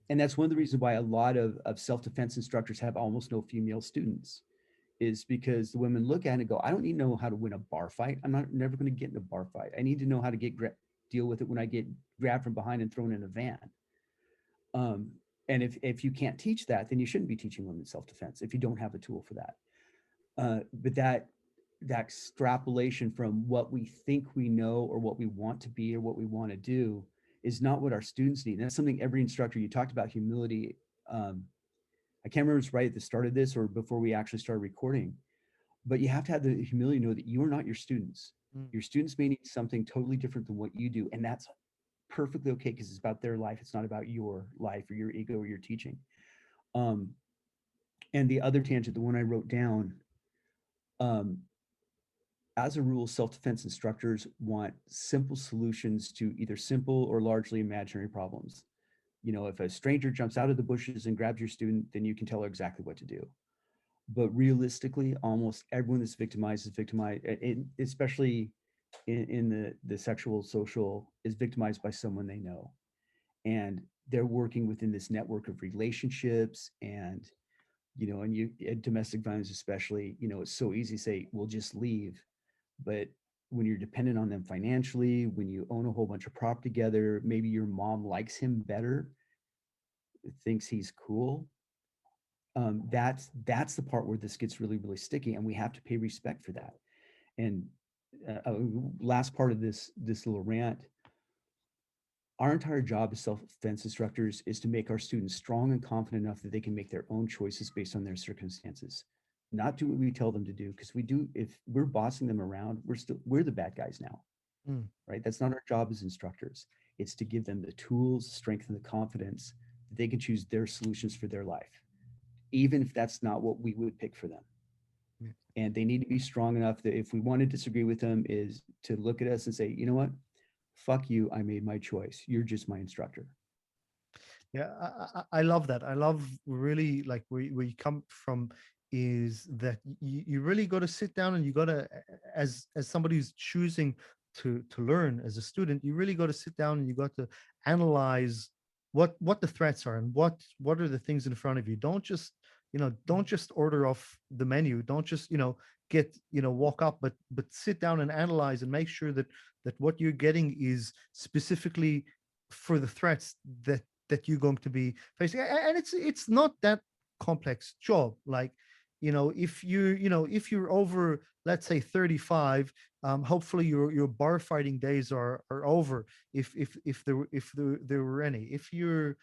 And that's one of the reasons why a lot of self-defense instructors have almost no female students, is because the women look at it and go, I don't need to know how to win a bar fight. I'm never going to get in a bar fight. I need to know how to deal with it when I get grabbed from behind and thrown in a van. And if you can't teach that, then you shouldn't be teaching women self-defense if you don't have a tool for that. But that extrapolation from what we think we know or what we want to be or what we want to do is not what our students need. And that's something every instructor, you talked about humility. I can't remember if it's right at the start of this or before we actually started recording, but you have to have the humility to know that you are not your students. Your students may need something totally different than what you do. And that's perfectly okay, because it's about their life. It's not about your life or your ego or your teaching. And the other tangent, the one I wrote down, as a rule, self-defense instructors want simple solutions to either simple or largely imaginary problems. If a stranger jumps out of the bushes and grabs your student, then you can tell her exactly what to do. But realistically, almost everyone that's victimized is victimized, especially in the sexual social, is victimized by someone they know. And they're working within this network of relationships and domestic violence especially, it's so easy to say, well, just leave. But when you're dependent on them financially, when you own a whole bunch of property together, maybe your mom likes him better, thinks he's cool. That's the part where this gets really, really sticky, and we have to pay respect for that. And last part of this little rant, our entire job as self-defense instructors is to make our students strong and confident enough that they can make their own choices based on their circumstances, not do what we tell them to do. Because if we're bossing them around, we're the bad guys now, right? That's not our job as instructors. It's to give them the tools, strength, and the confidence that they can choose their solutions for their life, even if that's not what we would pick for them. And they need to be strong enough that if we want to disagree with them, is to look at us and say, you know what? Fuck you, I made my choice. You're just my instructor. Yeah, I love that. I love really like where you come from, is that you really got to sit down and you got to, as somebody who's choosing to learn as a student, you really got to sit down and you got to analyze what the threats are and what are the things in front of you. Don't just order off the menu. Don't just walk up, but sit down and analyze and make sure that what you're getting is specifically for the threats that that you're going to be facing. And it's not that complex job. Like, if you're over, let's say 35, hopefully your bar fighting days are over, if there were any. If you're,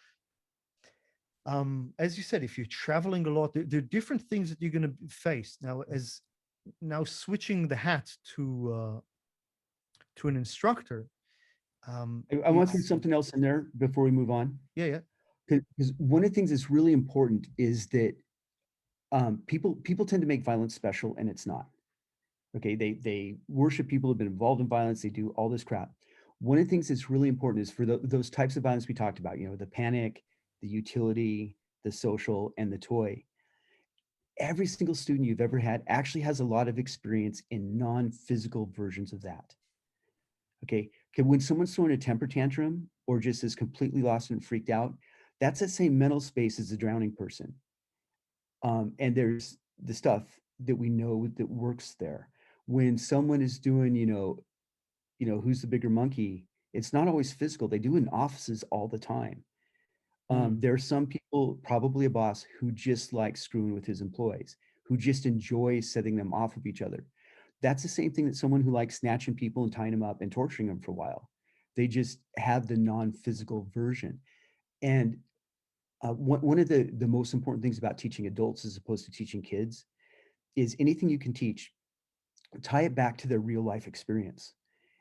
as you said, if you're traveling a lot, there are different things that you're going to face. Now switching the hat to an instructor. I want to throw something else in there before we move on. Yeah, yeah. Because one of the things that's really important is that people tend to make violence special, and it's not. Okay, they worship people who've been involved in violence. They do all this crap. One of the things that's really important is for those types of violence we talked about, the panic, the utility, the social, and the toy. Every single student you've ever had actually has a lot of experience in non-physical versions of that. Okay, when someone's throwing a temper tantrum or just is completely lost and freaked out, that's the same mental space as a drowning person. And there's the stuff that we know that works there. When someone is doing, who's the bigger monkey, it's not always physical. They do in offices all the time. There are some people, probably a boss, who just like screwing with his employees, who just enjoys setting them off of each other. That's the same thing that someone who likes snatching people and tying them up and torturing them for a while. They just have the non-physical version. And one of the most important things about teaching adults as opposed to teaching kids is anything you can teach, tie it back to their real life experience.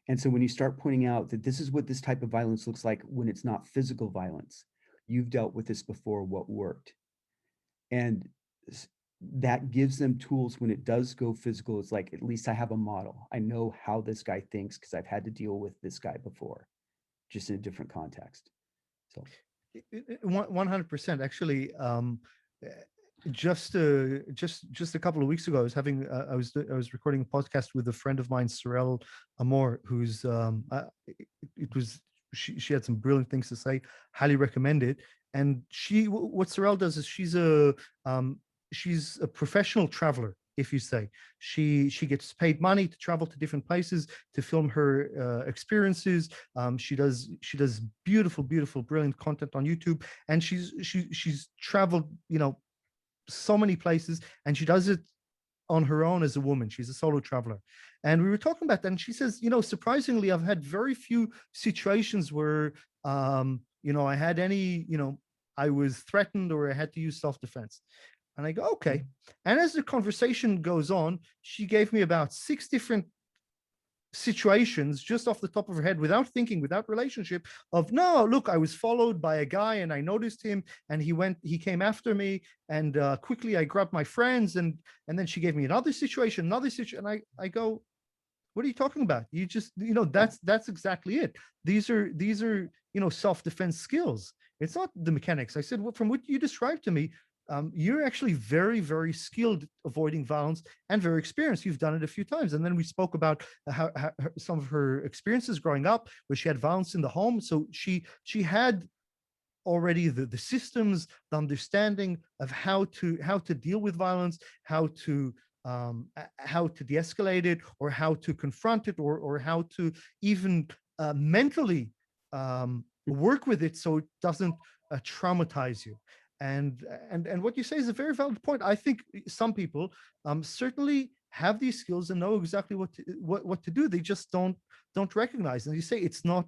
And so when you start pointing out that this is what this type of violence looks like when it's not physical violence, you've dealt with this before, what worked. And that gives them tools when it does go physical. It's like, at least I have a model. I know how this guy thinks because I've had to deal with this guy before, just in a different context. So 100%. Actually, just a couple of weeks ago, I was recording a podcast with a friend of mine, Sorel Amor, who's she had some brilliant things to say. Highly recommend it. And what Sorel does is she's a professional traveler. If you say, she gets paid money to travel to different places to film her experiences. She does beautiful, brilliant content on YouTube, and she's traveled so many places, and she does it on her own as a woman. She's a solo traveler. And we were talking about that, and she says, surprisingly, I've had very few situations where I had any, I was threatened or I had to use self-defense. And I go, okay. And as the conversation goes on, she gave me about 6 different situations just off the top of her head, without thinking, without relationship, of, no, look, I was followed by a guy and I noticed him and he came after me, and quickly I grabbed my friends, and then she gave me another situation, and I go, what are you talking about? You just, that's exactly it. These are self-defense skills. It's not the mechanics. I said, well, from what you described to me, you're actually very, very skilled avoiding violence and very experienced. You've done it a few times. And then we spoke about how some of her experiences growing up, where she had violence in the home. So she had already the systems, the understanding of how to deal with violence, how to de-escalate it, or how to confront it, or how to even mentally work with it so it doesn't traumatize you. And what you say is a very valid point. I think some people certainly have these skills and know exactly what to do. They just don't recognize. And you say it's not,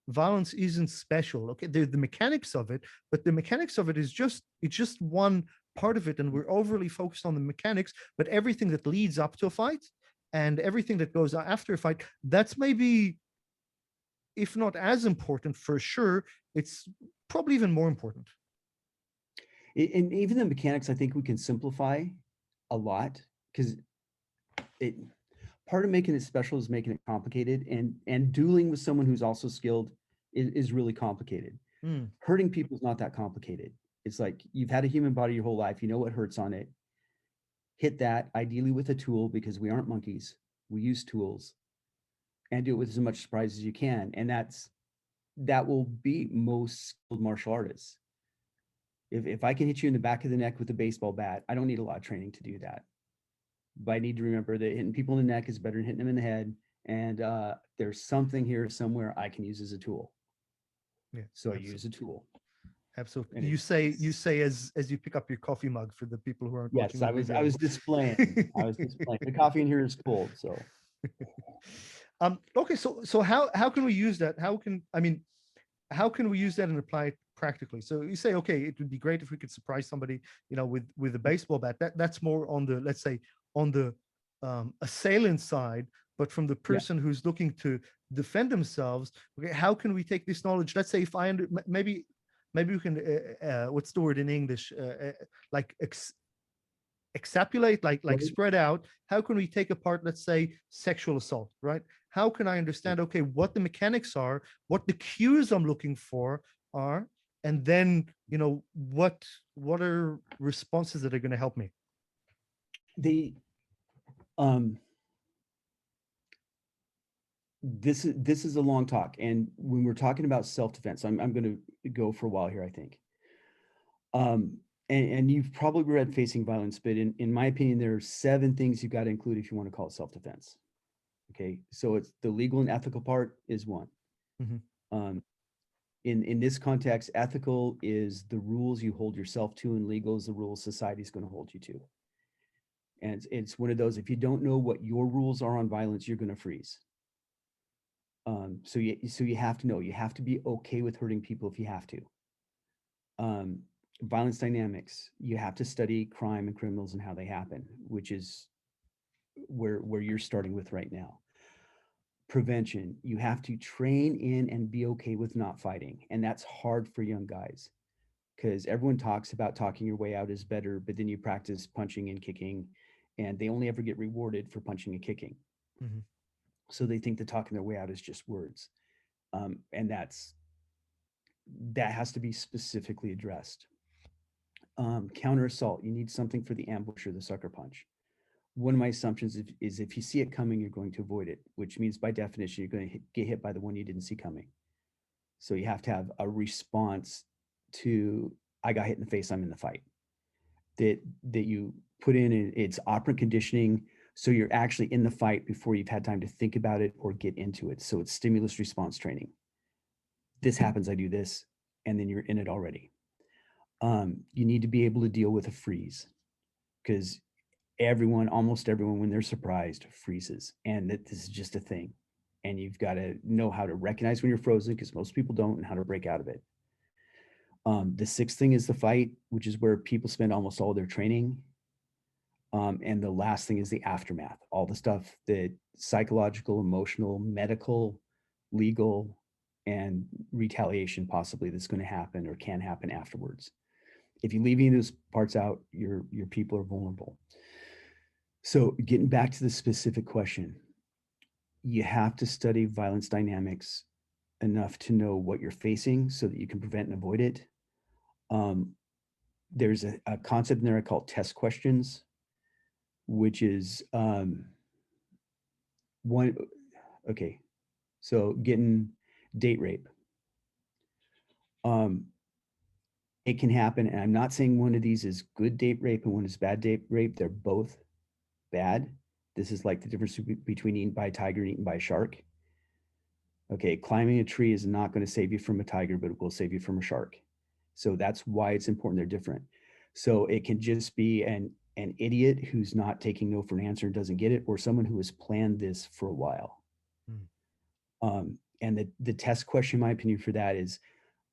violence isn't special. Okay, the mechanics of it, but the mechanics of it is it's just one part of it, and we're overly focused on the mechanics. But everything that leads up to a fight and everything that goes after a fight, that's maybe, if not as important, for sure, it's probably even more important. And even the mechanics, I think we can simplify a lot, because part of making it special is making it complicated, and dueling with someone who's also skilled is really complicated. Hurting people is not that complicated. It's like, you've had a human body your whole life, you know what hurts on it. Hit that, ideally with a tool, because we aren't monkeys. We use tools, and do it with as much surprise as you can. And that will be most skilled martial artists. If I can hit you in the back of the neck with a baseball bat, I don't need a lot of training to do that. But I need to remember that hitting people in the neck is better than hitting them in the head. And there's something here somewhere I can use as a tool. Yeah. So I use a tool. Absolutely. And You say as you pick up your coffee mug for the people who aren't yes, watching the I video. was displaying. I was displaying. The coffee in here is cold, so. Okay, so how can we use that? How can we use that and apply it practically? So you say, okay, it would be great if we could surprise somebody, with a baseball bat. That's more on the, let's say, on the assailant side. But from the Yeah. person who's looking to defend themselves, okay, how can we take this knowledge? Let's say if maybe we can what's the word in English? Like extrapolate, like Right. spread out. How can we take apart, let's say, sexual assault, right? How can I understand, okay, what the mechanics are, what the cues I'm looking for are, and then what are responses that are going to help me? The um this is a long talk, and when we're talking about self-defense, I'm going to go for a while here, I think. And you've probably read Facing Violence, but in my opinion, there are 7 things you've got to include if you want to call it self-defense. Okay, so it's the legal and ethical part is 1. Mhm. In this context, ethical is the rules you hold yourself to, and legal is the rules society is going to hold you to. And it's one of those, if you don't know what your rules are on violence, you're going to freeze. So you have to know, you have to be okay with hurting people if you have to. Violence dynamics, you have to study crime and criminals and how they happen, which is where you're starting with right now. Prevention, you have to train in and be okay with not fighting. And that's hard for young guys because everyone talks about talking your way out is better, but then you practice punching and kicking, and they only ever get rewarded for punching and kicking. Mhm. So they think that talking their way out is just words. And that has to be specifically addressed. Counter assault, you need something for the ambush or the sucker punch. One of my assumptions is if you see it coming, you're going to avoid it, which means by definition, you're going to get hit by the one you didn't see coming. So you have to have a response to, I got hit in the face, I'm in the fight. That you put in, it's operant conditioning. So you're actually in the fight before you've had time to think about it or get into it. So it's stimulus response training. This happens, I do this, and then you're in it already. You need to be able to deal with a freeze because almost everyone, when they're surprised, freezes. And that this is just a thing. And you've got to know how to recognize when you're frozen, because most people don't, and how to break out of it. The 6th thing is the fight, which is where people spend almost all their training. And the last thing is the aftermath, all the stuff that psychological, emotional, medical, legal, and retaliation possibly that's going to happen or can happen afterwards. If you leave any of those parts out, your people are vulnerable. So getting back to the specific question, you have to study violence dynamics enough to know what you're facing so that you can prevent and avoid it. There's a concept in there called test questions, which is one, okay, so getting date rape. It can happen, and I'm not saying one of these is good date rape and one is bad date rape. They're both bad. This is like the difference between eaten by a tiger and eaten by a shark. Okay, climbing a tree is not going to save you from a tiger, but it will save you from a shark. So that's why it's important they're different. So it can just be an idiot who's not taking no for an answer and doesn't get it, or someone who has planned this for a while. And the test question, in my opinion, for that is,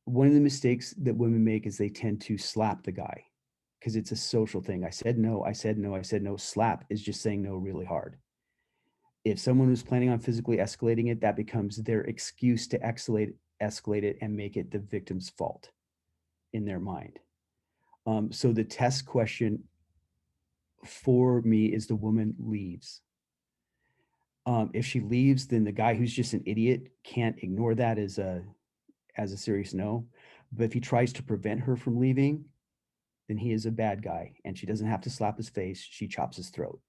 one of the mistakes that women make is they tend to slap the guy because it's a social thing. I said no, I said no, I said no. Slap is just saying no really hard. If someone who's planning on physically escalating it, that becomes their excuse to escalate it and make it the victim's fault in their mind. So the test question for me is the woman leaves. If she leaves, then the guy who's just an idiot can't ignore that as a serious no. But if he tries to prevent her from leaving, then he is a bad guy, and she doesn't have to slap his face. She chops his throat.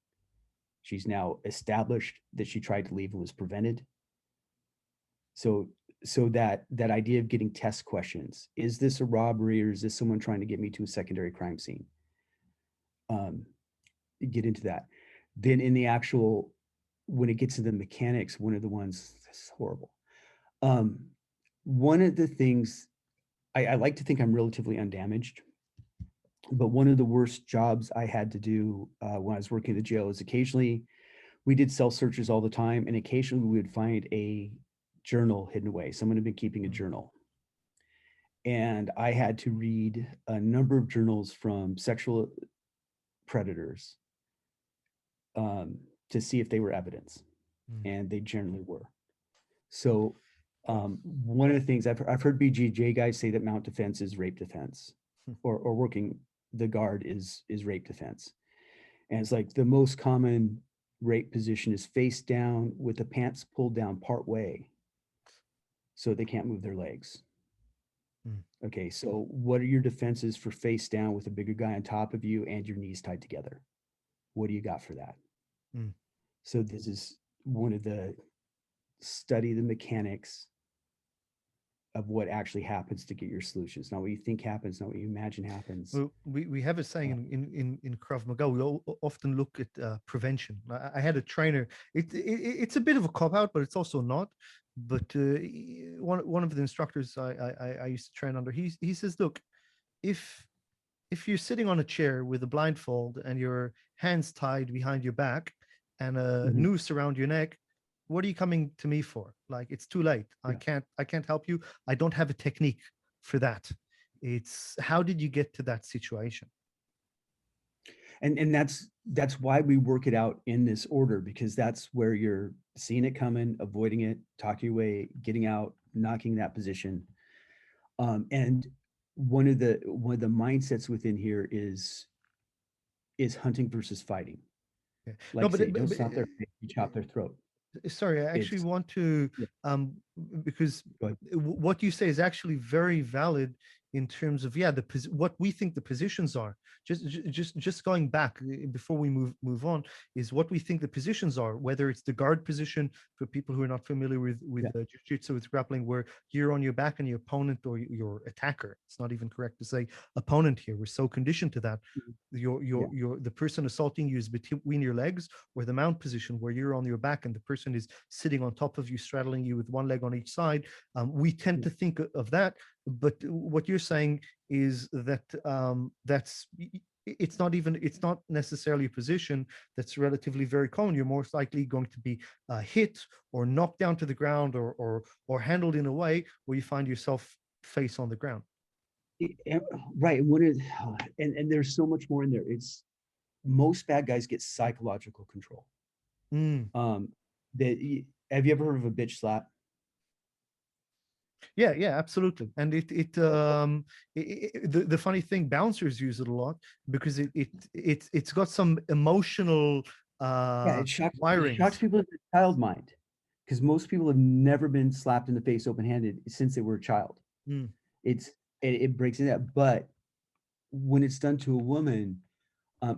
She's now established that she tried to leave and was prevented. So that idea of getting test questions, is this a robbery or is this someone trying to get me to a secondary crime scene? Get into that. Then in the actual, when it gets to the mechanics, one of the ones that's horrible. One of the things I like to think I'm relatively undamaged, but one of the worst jobs I had to do when I was working at the jail is occasionally we did self searches all the time, and occasionally we would find a journal hidden away. Someone had been keeping a journal, and I had to read a number of journals from sexual predators to see if they were evidence, Mm. and they generally were. So one of the things I've heard BJJ guys say that mount defense is rape defense, or working the guard is rape defense, and it's like the most common rape position is face down with the pants pulled down part way, so they can't move their legs. Mm. Okay, so what are your defenses for face down with a bigger guy on top of you and your knees tied together? What do you got for that? Mm. So this is one of the study the mechanics of what actually happens to get your solutions. Not what you think happens, not what you imagine happens. Well, we have a saying in Krav Maga. We often look at prevention. I had a trainer. It's a bit of a cop out, but it's also not. But one of the instructors I used to train under, he says, look, if you're sitting on a chair with a blindfold and your hands tied behind your back and a Mhm. noose around your neck, what are you coming to me for? Like, it's too late. Yeah. I can't help you. I don't have a technique for that. It's how did you get to that situation? And that's why we work it out in this order, because that's where you're seeing it coming, avoiding it, talking your way, getting out, knocking that position. And one of the mindsets within here is hunting versus fighting. Yeah. No, Like but, say, don't stop their face, you chop their throat. sorry, I actually It's want to, yeah, um, because go ahead. what you say is actually very valid in terms of, yeah, what we think the positions are. Just going back before we move on, is what we think the positions are, whether it's the guard position for people who are not familiar with Yeah. jiu-jitsu, with grappling, where you're on your back and your opponent or your attacker. It's not even correct to say opponent here. We're so conditioned to that. Mhm. Your Yeah. the person assaulting you is between your legs, or the mount position where you're on your back and the person is sitting on top of you, straddling you with one leg on each side. We tend Yeah. to think of that, but what you're saying is that it's not necessarily a position that's relatively very common. You're most likely going to be hit or knocked down to the ground, or handled in a way where you find yourself face on the ground. Right. And what is and there's so much more in there. It's most bad guys get psychological control. Mm. Um, have you ever heard of a bitch slap? Yeah, absolutely. And the funny thing, bouncers use it a lot because it's got some emotional Yeah, it shocks wirings. people in the child mind, because most people have never been slapped in the face open-handed since they were a child. Mm. It's it breaks it up. But when it's done to a woman,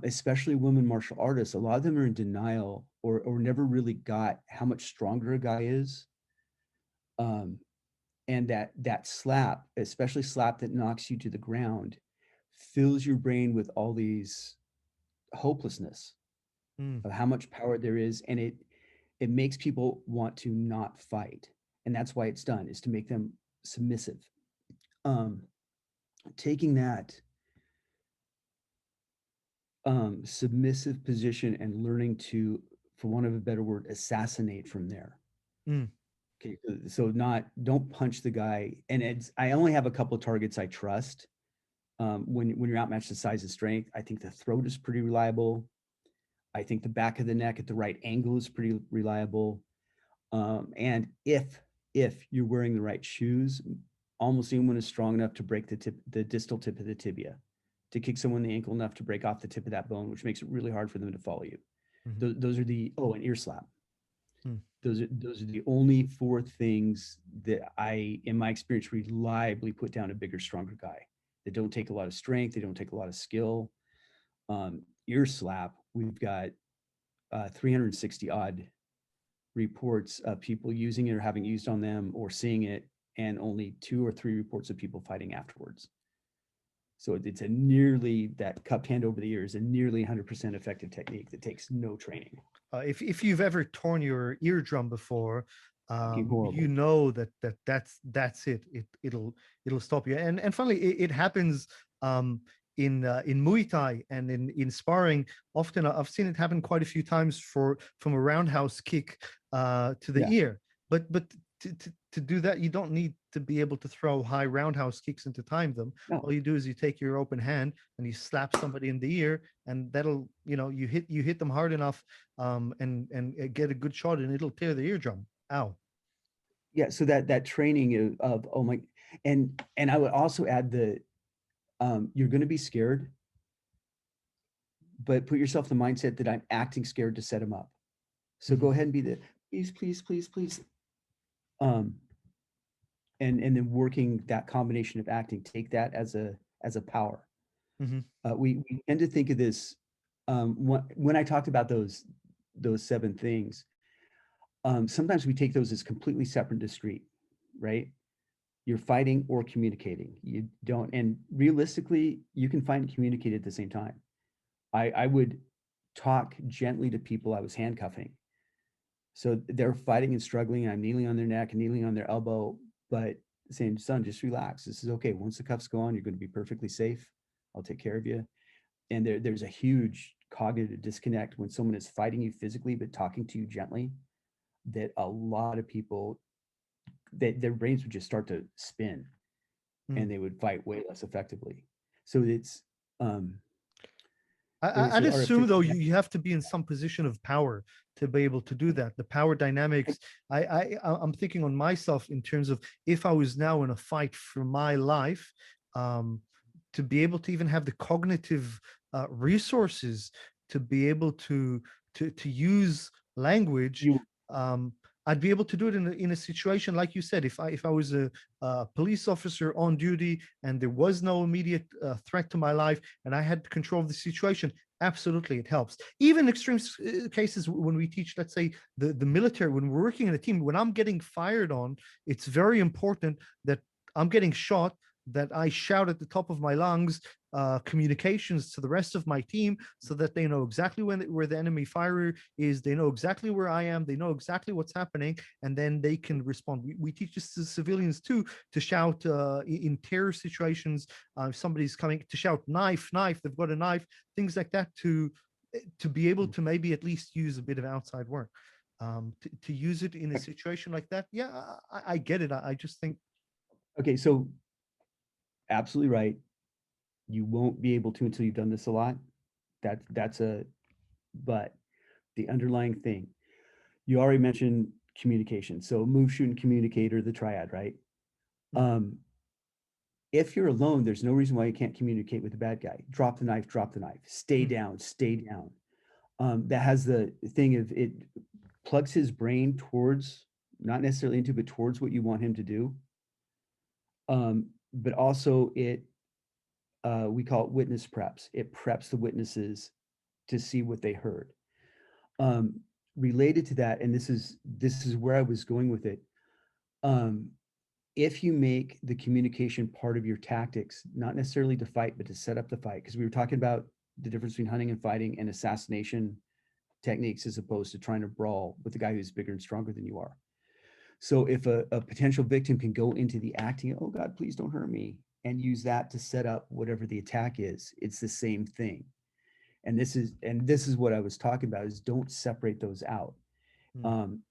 especially women martial artists, a lot of them are in denial, or never really got how much stronger a guy is. Um, and that slap, especially slap that knocks you to the ground, fills your brain with all these hopelessness Mm. of how much power there is, and it makes people want to not fight, and that's why it's done, is to make them submissive. um Taking that submissive position and learning to, for want of a better word, assassinate from there. Mm. Okay, so not, don't punch the guy. And I only have a couple of targets I trust. When you're outmatched in size and strength, I think the throat is pretty reliable. I think the back of the neck at the right angle is pretty reliable. And if you're wearing the right shoes, almost anyone is strong enough to break the distal tip of the tibia, to kick someone in the ankle enough to break off the tip of that bone, which makes it really hard for them to follow you. Mhm. Those are an ear slap. Mm. Those are the only four things that I, in my experience, reliably put down a bigger, stronger guy. That don't take a lot of strength. They don't take a lot of skill. Ear slap, we've got 360 odd reports of people using it or having used on them or seeing it, and only 2 or 3 reports of people fighting afterwards. So it's a nearly, that cupped hand over the ear is a nearly 100% effective technique that takes no training. If you've ever torn your eardrum before, Fucking you horrible. know that's it. It'll stop you. And finally, it happens in Muay Thai and in sparring. Often I've seen it happen quite a few times from a roundhouse kick to the Yeah. ear. But to do that, you don't need to be able to throw high roundhouse kicks and to time them. No. All you do is you take your open hand and you slap somebody in the ear, and that'll, you hit them hard enough, and get a good shot, and it'll tear the eardrum. Ow. Yeah. So that training of oh my, and I would also add the you're going to be scared, but put yourself in the mindset that I'm acting scared to set him up. So Mhm. go ahead and be the please, please, please, please. Um, and then working that combination of acting, take that as a power. Mhm. We tend to think of this when I talked about those 7 things. Sometimes we take those as completely separate and discrete, right? You're fighting or communicating. You don't, and realistically, you can fight and communicate at the same time. I would talk gently to people I was handcuffing. So they're fighting and struggling, and I'm kneeling on their neck and kneeling on their elbow, but saying, son, just relax. This is okay. Once the cuffs go on, you're going to be perfectly safe. I'll take care of you. And there's a huge cognitive disconnect when someone is fighting you physically, but talking to you gently, that a lot of people, that their brains would just start to spin Mm. and they would fight way less effectively. So it's, I'd so our assume fifth, though you have to be in some position of power to be able to do that. The power dynamics. I'm thinking on myself in terms of if I was now in a fight for my life, um, to be able to even have the cognitive resources to be able to use language. you, Um, I'd be able to do it in a situation like you said. If I was a police officer on duty and there was no immediate threat to my life and I had control of the situation, absolutely it helps. Even extreme cases when we teach, let's say the military, when we're working in a team, when I'm getting fired on, it's very important that I'm getting shot, that I shout at the top of my lungs communications to the rest of my team so that they know exactly where the enemy firer is, they know exactly where I am, they know exactly what's happening, and then they can respond. We teach this to civilians too, to shout in terror situations, if somebody's coming, to shout knife, knife, they've got a knife, things like that, to be able to maybe at least use a bit of outside work. To use it in a situation like that, yeah, I get it. I just think, okay, so absolutely right. You won't be able to until you've done this a lot. That's but the underlying thing, you already mentioned communication. So move, shoot, and communicate are the triad, right? Um, if you're alone, there's no reason why you can't communicate with the bad guy. Drop the knife, drop the knife, stay down, stay down. That has the thing of it plugs his brain towards, not necessarily into, but towards what you want him to do. But also we call it witness preps. It preps the witnesses to see what they heard. Related to that, and this is where I was going with it. If you make the communication part of your tactics, not necessarily to fight, but to set up the fight, because we were talking about the difference between hunting and fighting and assassination techniques as opposed to trying to brawl with the guy who's bigger and stronger than you are. So if a potential victim can go into the acting, oh God, please don't hurt me, and use that to set up whatever the attack is, it's the same thing. And this is what I was talking about, is don't separate those out.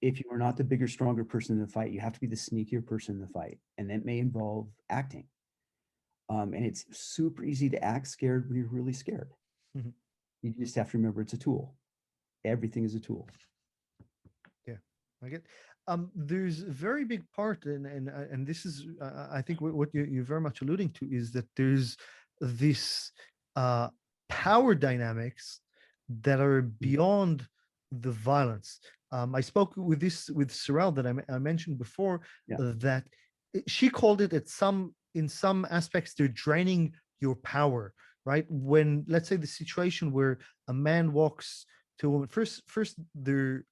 If you are not the bigger, stronger person in the fight, you have to be the sneakier person in the fight. And that may involve acting. And it's super easy to act scared when you're really scared. Mhm. You just have to remember it's a tool. Everything is a tool. Yeah, I get. There's a very big part, and this is, I think, what you're very much alluding to is that there's this uh, power dynamics that are beyond the violence. I spoke with Sorrel that I mentioned before, Yeah. that she called it in some aspects they're draining your power. Right, when, let's say, the situation where a man walks to a woman, first they're,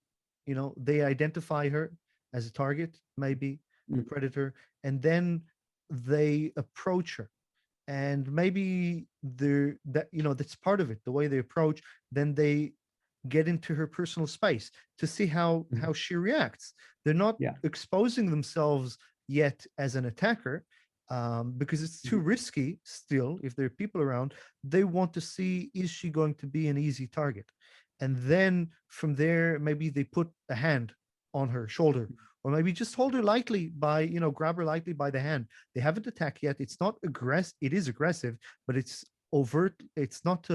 they identify her as a target, maybe a predator, and then they approach her, and maybe they're, that that's part of it, the way they approach. Then they get into her personal space to see how she reacts. They're not Yeah. exposing themselves yet as an attacker, because it's too risky still. If there are people around, they want to see, is she going to be an easy target? And then from there, maybe they put a hand on her shoulder, or maybe just hold her lightly by, grab her lightly by the hand. They haven't attacked yet. It's not aggressive. It is aggressive, but it's overt. It's not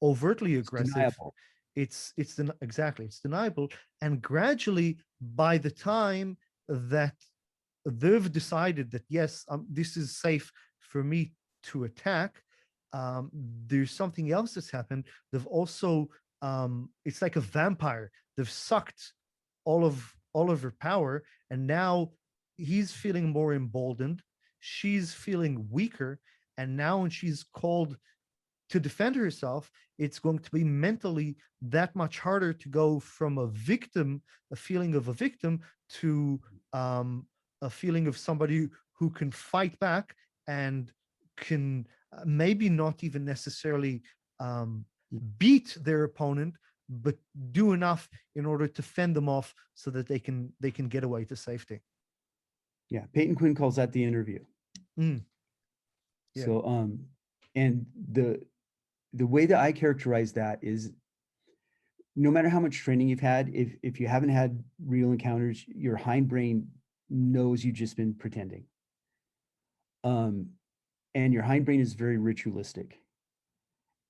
overtly aggressive. Deniable. Exactly, it's deniable. And gradually, by the time that they've decided that, yes, this is safe for me to attack, there's something else that's happened. They've also, it's like a vampire. They've sucked all of her power, and now he's feeling more emboldened. She's feeling weaker, and now when she's called to defend herself, it's going to be mentally that much harder to go from a feeling of a victim, to a feeling of somebody who can fight back and can maybe not even necessarily beat their opponent, but do enough in order to fend them off so that they can get away to safety. Yeah, Peyton Quinn calls that the interview. Yeah. So and the way that I characterize that is, no matter how much training you've had, if you haven't had real encounters, your hindbrain knows you've just been pretending. And your hindbrain is very ritualistic.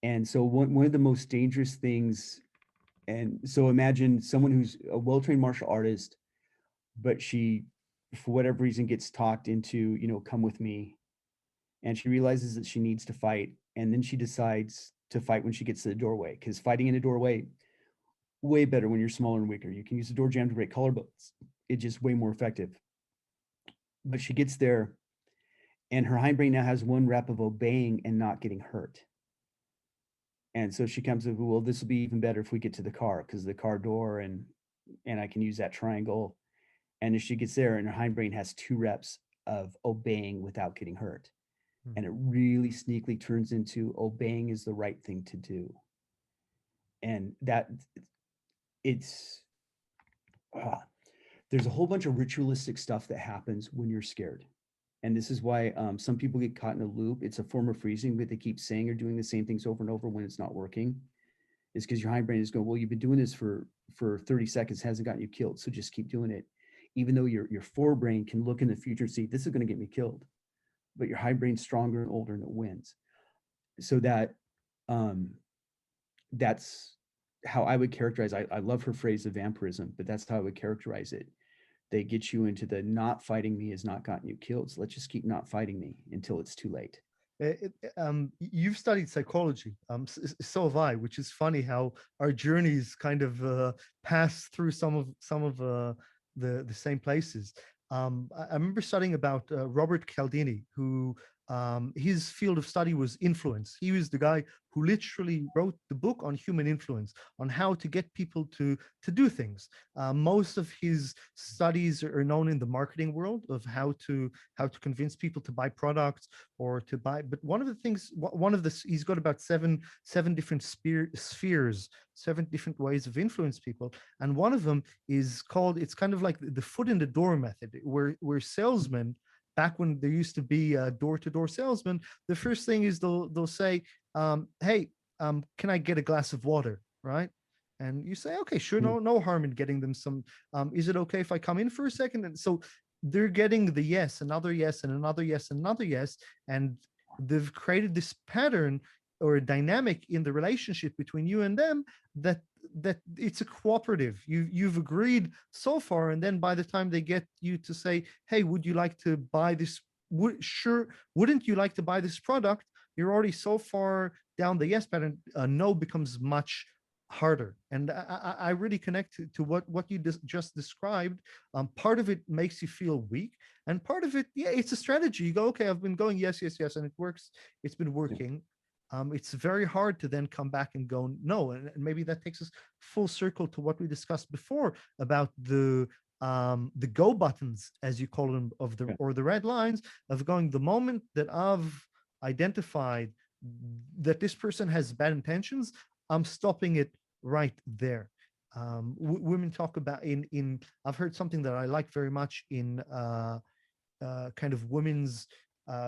And so one of the most dangerous things, and so imagine someone who's a well-trained martial artist, but she, for whatever reason, gets talked into, come with me. And she realizes that she needs to fight. And then she decides to fight when she gets to the doorway, because fighting in a doorway, way better when you're smaller and weaker. You can use the door jam to break collarbones. It's just way more effective. But she gets there, and her hindbrain now has one rep of obeying and not getting hurt. And so she comes up, well, this will be even better if we get to the car, because the car door, and I can use that triangle. And as she gets there, and her hindbrain has 2 reps of obeying without getting hurt. And it really sneakily turns into obeying is the right thing to do. And that it's, there's a whole bunch of ritualistic stuff that happens when you're scared. And this is why some people get caught in a loop. It's a form of freezing, but they keep saying or doing the same things over and over when it's not working. It's because your hindbrain is going, well, you've been doing this for 30 seconds, hasn't gotten you killed, so just keep doing it. Even though your forebrain can look in the future and see, this is going to get me killed. But your hindbrain's stronger and older, and it wins. So that that's how I would characterize. I love her phrase of vampirism, but that's how I would characterize it. They get you into the not fighting me has not gotten you killed. So let's just keep not fighting me until it's too late. You've studied psychology, so have I, which is funny how our journeys kind of pass through some of the same places. I remember studying about Robert Cialdini, who his field of study was influence. He was the guy who literally wrote the book on human influence, on how to get people to do things. Most of his studies are known in the marketing world, of how to convince people to buy products or to buy. But one of the things, he's got about seven different spheres, 7 different ways of influence people, and one of them is called, it's kind of like the foot in the door method, where salesmen, back when there used to be door-to-door salesmen, the first thing is they'll say, hey, can I get a glass of water, right? And you say, okay, sure, no harm in getting them some. Is it okay if I come in for a second? And so they're getting the yes, another yes, and another yes, and another yes, and they've created this pattern or a dynamic in the relationship between you and them that it's a cooperative. You've agreed so far, and then by the time they get you to say, hey, would you like to buy this? Wouldn't you like to buy this product? You're already so far down the yes pattern. No becomes much harder. And I really connect to what you just described. Part of it makes you feel weak, and part of it, yeah, it's a strategy. You go, okay, I've been going yes, and it works. It's been working. It's very hard to then come back and go no, and maybe that takes us full circle to what we discussed before about the go buttons, as you call them, or the red lines, of going, the moment that I've identified that this person has bad intentions, I'm stopping it right there. Women talk about in I've heard something that I like very much in kind of women's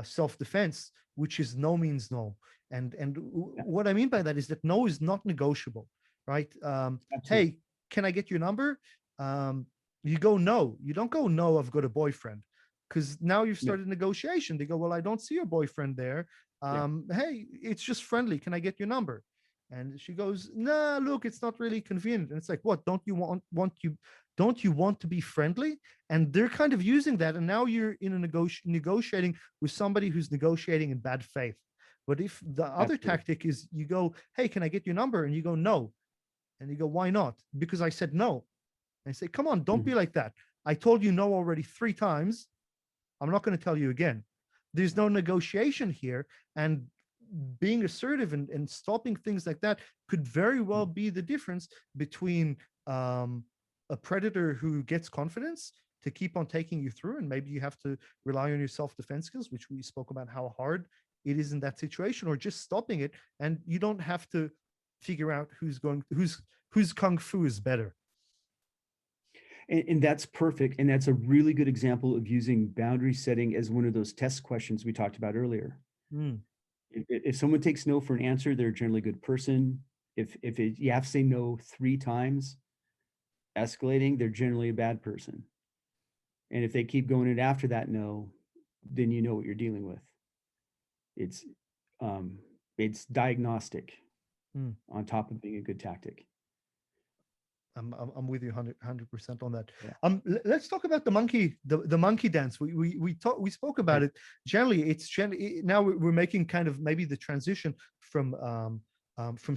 self-defense, which is no means no. And Yeah, what I mean by that is that no is not negotiable, right? absolutely. Hey, can I get your number? Um, you go no. You don't go no. I've got a boyfriend, because now you've Yeah, started negotiation. They go, well, I don't see your boyfriend there. yeah. Hey, it's just friendly. Can I get your number? And she goes, nah, look, it's not really convenient. And it's like, what? Don't you want to be friendly? And they're kind of using that, and now you're in a negotiating with somebody who's negotiating in bad faith. But if the other Absolutely. tactic is you go, hey, can I get your number? And you go, no. And you go, why not? Because I said no. And I say, come on, don't Mhm. be like that. I told you no already 3 times. I'm not going to tell you again. There's no negotiation here. And being assertive and stopping things like that could very well be the difference between a predator who gets confidence to keep on taking you through, and maybe you have to rely on your self-defense skills, which we spoke about how hard it is in that situation, or just stopping it, and you don't have to figure out whose kung fu is better. And that's perfect. And that's a really good example of using boundary setting as one of those test questions we talked about earlier. Mm. If someone takes no for an answer, they're generally a good person. You have to say no 3 times, escalating, they're generally a bad person. And if they keep going it after that no, then you know what you're dealing with. It's um, it's diagnostic Mm. on top of being a good tactic. I'm with you 100% on that. Yeah. Let's talk about the monkey dance. We spoke about Okay. it. Generally, now we're making kind of maybe the transition from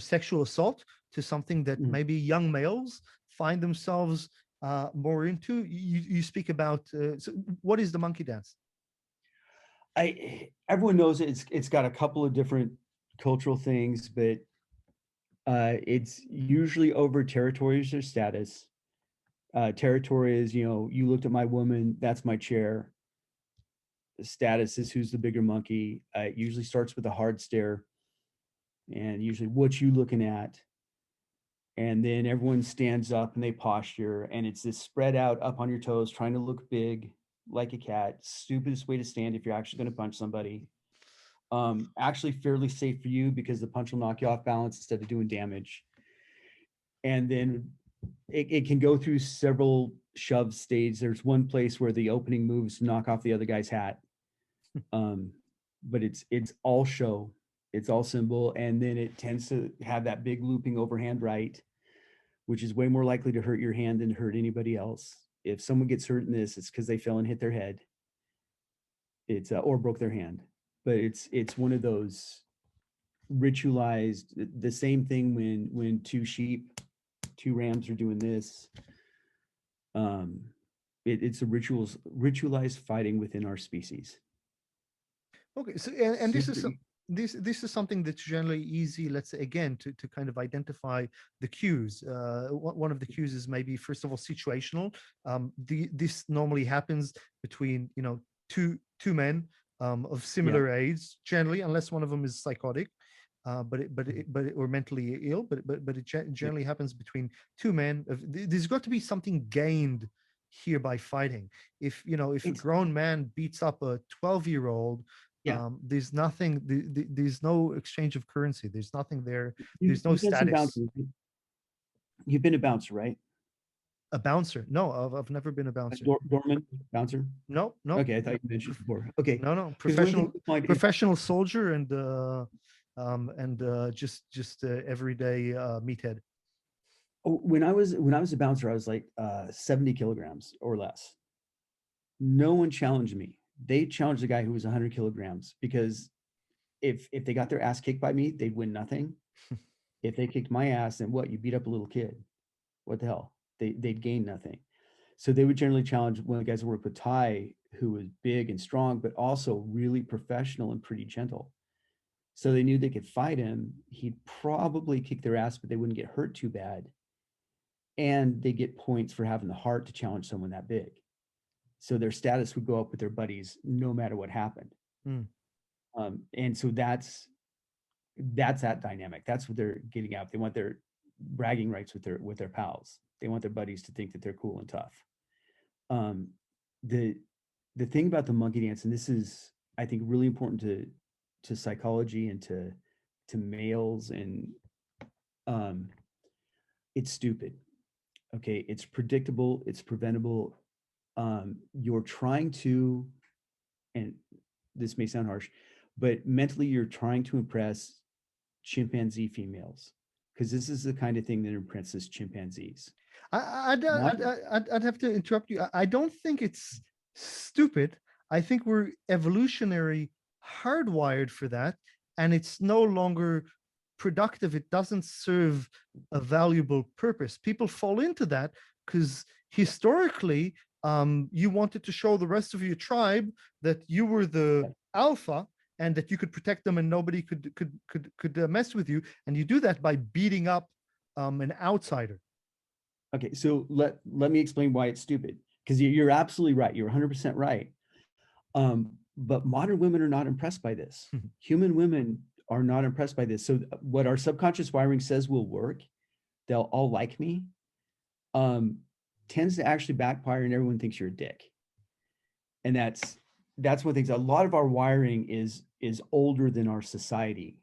sexual assault to something that Mhm. maybe young males find themselves more into. You speak about so what is the monkey dance? Everyone knows it. It's got a couple of different cultural things, but it's usually over territories or status. Territory is, you looked at my woman, that's my chair. The status is who's the bigger monkey. It usually starts with a hard stare, and usually what you looking at. And then everyone stands up and they posture, and it's this spread out up on your toes, trying to look big like a cat. Stupidest way to stand if you're actually going to punch somebody. Actually fairly safe for you because the punch will knock you off balance instead of doing damage. And then it can go through several shove stages. There's one place where the opening moves to knock off the other guy's hat. But it's all show, it's all symbol, and then it tends to have that big looping overhand right, which is way more likely to hurt your hand than hurt anybody else. If someone gets hurt in this, it's because they fell and hit their head. It's or broke their hand. But it's one of those ritualized. The same thing when two sheep, two rams are doing this. Um, it's a ritualized fighting within our species. Okay, so and Super. this is something that's generally easy, let's say, again, to kind of identify the cues. One of the cues is maybe, first of all, situational. This normally happens between two men of Yeah. similar age, generally, unless one of them is psychotic. Or mentally ill, but it Yeah. generally happens between two men. There's got to be something gained here by fighting. If a It's grown man beats up a 12-year-old, yeah. there's nothing. There's no exchange of currency. There's nothing there. You've There's no you've done some status. bouncing. You've been a bouncer, right? A bouncer? No, I've never been a A bouncer. doorman, bouncer. No, no, Okay, I thought you mentioned before. Okay, no. because one thing Professional, we find is professional soldier and just everyday meathead. when I was a bouncer, I was like 70 kilograms or less. No one challenged me. They challenged the guy who was 100 kilograms because if they got their ass kicked by me, they'd win nothing. If they kicked my ass, then what? You beat up a little kid. What the hell? They'd gain nothing. So they would generally challenge one of the guys who worked with Ty, who was big and strong, but also really professional and pretty gentle. So they knew they could fight him. He'd probably kick their ass, but they wouldn't get hurt too bad. And they get points for having the heart to challenge someone that big. So their status would go up with their buddies no matter what happened. Mm. And so that's that dynamic. That's what they're getting at. They want bragging rights with their pals. They want their buddies to think that they're cool and tough. Um, the the thing about the monkey dance, and this is, I think, really important to psychology and to males, and um, it's stupid. Okay, it's predictable, it's preventable. You're trying to, and this may sound harsh, but mentally you're trying to impress chimpanzee females, because this is the kind of thing that impresses chimpanzees. Not, I'd have to interrupt you. I don't think it's stupid. I think we're evolutionary hardwired for that, and it's no longer productive. It doesn't serve a valuable purpose. People fall into that because historically, you wanted to show the rest of your tribe that you were the alpha and that you could protect them and nobody could mess with you. And you do that by beating up an outsider. okay, so let me explain why it's stupid, because you're absolutely right. You're 100% right. But modern women are not impressed by this. Human women are not impressed by this. So what our subconscious wiring says will work, they'll all like me, tends to actually backfire, and everyone thinks you're a dick. And that's one of the things. A lot of our wiring is older than our society.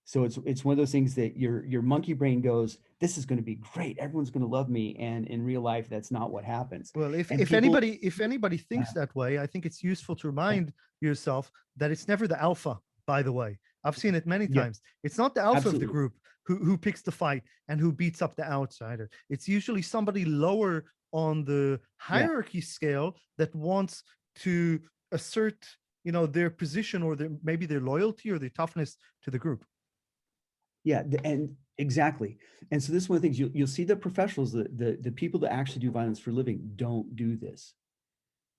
So it's one of those things that your monkey brain goes, this is going to be great, everyone's going to love me, and in real life that's not what happens. Well, if And people, anybody thinks that way, I think it's useful to remind yourself that it's never the alpha. By the way, I've seen it many yeah, times. It's not the alpha absolutely. of the group who picks the fight and who beats up the outsider. It's usually somebody lower on the Yeah, hierarchy scale that wants to assert, their position or maybe their loyalty or their toughness to the group. yeah, and exactly. And so this is one of the things you'll see, the professionals, the people that actually do violence for a living don't do this.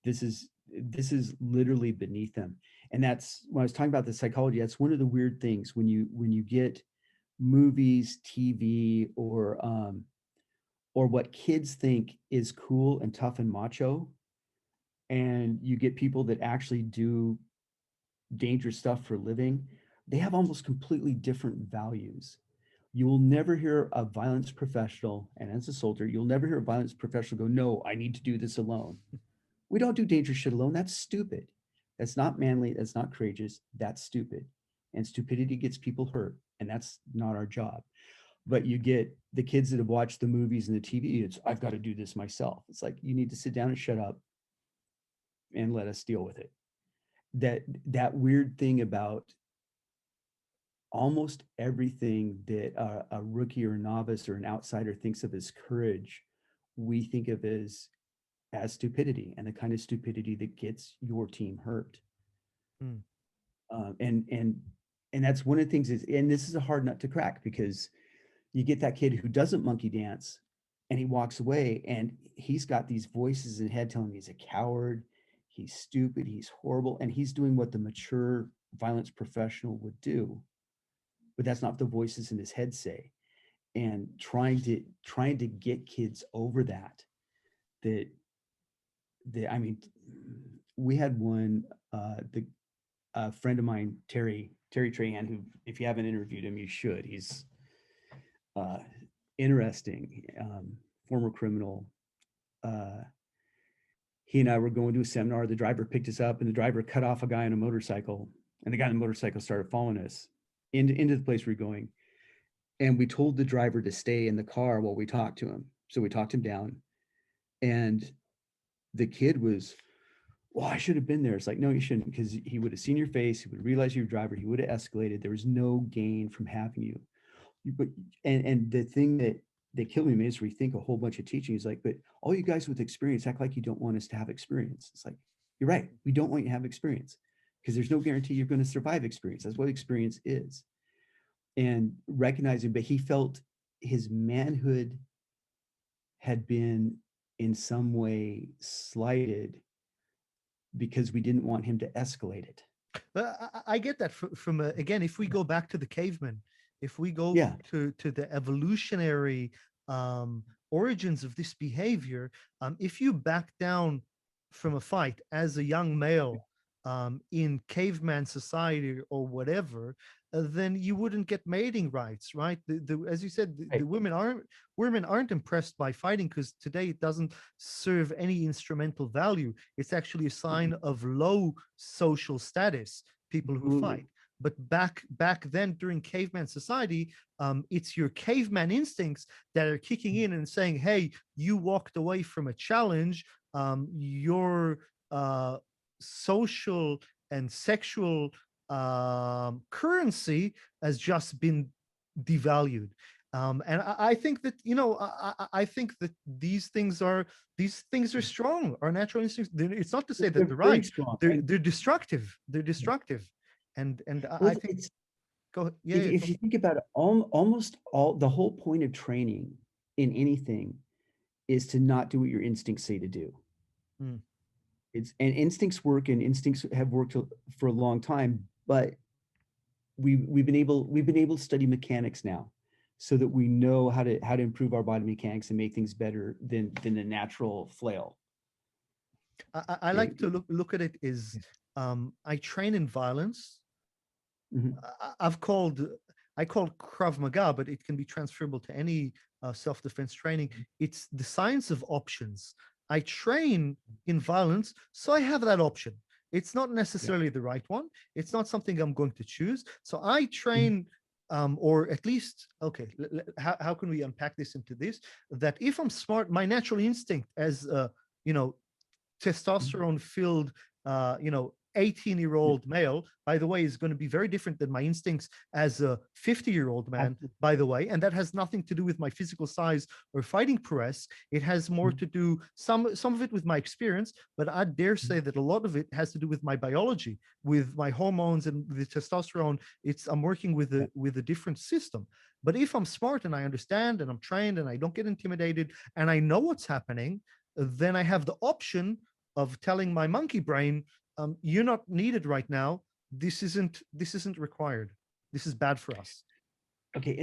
This is literally beneath them. And that's when I was talking about the psychology, that's one of the weird things when you get movies, TV, or what kids think is cool and tough and macho, and you get people that actually do dangerous stuff for a living, they have almost completely different values. You will never hear a violence professional, and as a soldier, you'll never hear a violence professional go, no, I need to do this alone. We don't do dangerous shit alone. That's stupid. That's not manly. That's not courageous. That's stupid. And stupidity gets people hurt. And that's not our job. But you get the kids that have watched the movies and the TV, it's, I've got to do this myself. It's like, you need to sit down and shut up and let us deal with it. That weird thing about almost everything that a rookie or a novice or an outsider thinks of as courage, we think of as stupidity, and the kind of stupidity that gets your team hurt. Hmm. And that's one of the things is, and this is a hard nut to crack, because you get that kid who doesn't monkey dance and he walks away and he's got these voices in his head telling him he's a coward, he's stupid, he's horrible, and he's doing what the mature violence professional would do, but that's not what the voices in his head say. And trying to get kids over that I mean, we had one, a friend of mine, Terry Trahan, who, if you haven't interviewed him, you should. He's interesting, former criminal. He and I were going to a seminar. The driver picked us up, and the driver cut off a guy on a motorcycle, and the guy on the motorcycle started following us into the place we we're going. And we told the driver to stay in the car while we talked to him. So we talked him down, and the kid was, well, I should have been there. It's like, no, you shouldn't, because he would have seen your face. He would realize you're a driver. He would have escalated. There was no gain from having you. But and the thing that killed me is rethink a whole bunch of teaching. He's like, but all you guys with experience act like you don't want us to have experience. It's like, you're right. We don't want you to have experience, because there's no guarantee you're going to survive experience. That's what experience is. And recognizing, but he felt his manhood had been in some way slighted because we didn't want him to escalate it. But I get that from again, if we go back to the cavemen, if we go Yeah. to the evolutionary origins of this behavior, if you back down from a fight as a young male, in caveman society or whatever, then you wouldn't get mating rights, right? As you said, the Right. women aren't impressed by fighting because today it doesn't serve any instrumental value. It's actually a sign of low social status, people who Absolutely. fight. But back then during caveman society, it's your caveman instincts that are kicking in and saying, "Hey, you walked away from a challenge. Your social and sexual currency has just been devalued." And I think that I think that these things are strong. Our natural instincts. It's not to say that They're they're very right. strong. They're destructive. They're destructive. And Well, I think it's go ahead. Yeah, if yeah, if you think about it, almost all the whole point of training in anything is to not do what your instincts say to do. Mm. It's and instincts work and instincts have worked for a long time, but we've been able to study mechanics now so that we know how to improve our body mechanics and make things better than the natural flail. I Yeah. like to look at it as I train in violence. Mhm. I've called I call Krav Maga, but it can be transferable to any self-defense training. It's the science of options. I train in violence, so I have that option. It's not Yeah. necessarily the right one. It's not something I'm going to choose. So I Mhm. train, or at least, okay, how can we unpack this into this? That if I'm smart, my natural instinct as you know, Mhm. testosterone filled 18-year-old male, by the way, is going to be very different than my instincts as a 50-year-old man, Absolutely. by the way. And that has nothing to do with my physical size or fighting prowess. It has more Mhm. to do, some of it with my experience, but I dare Mhm. say that a lot of it has to do with my biology, with my hormones and the testosterone. I'm working with Yeah. a different system. But if I'm smart and I understand and I'm trained and I don't get intimidated and I know what's happening, then I have the option of telling my monkey brain, "You're not needed right now. This isn't required. This is bad for us." Okay,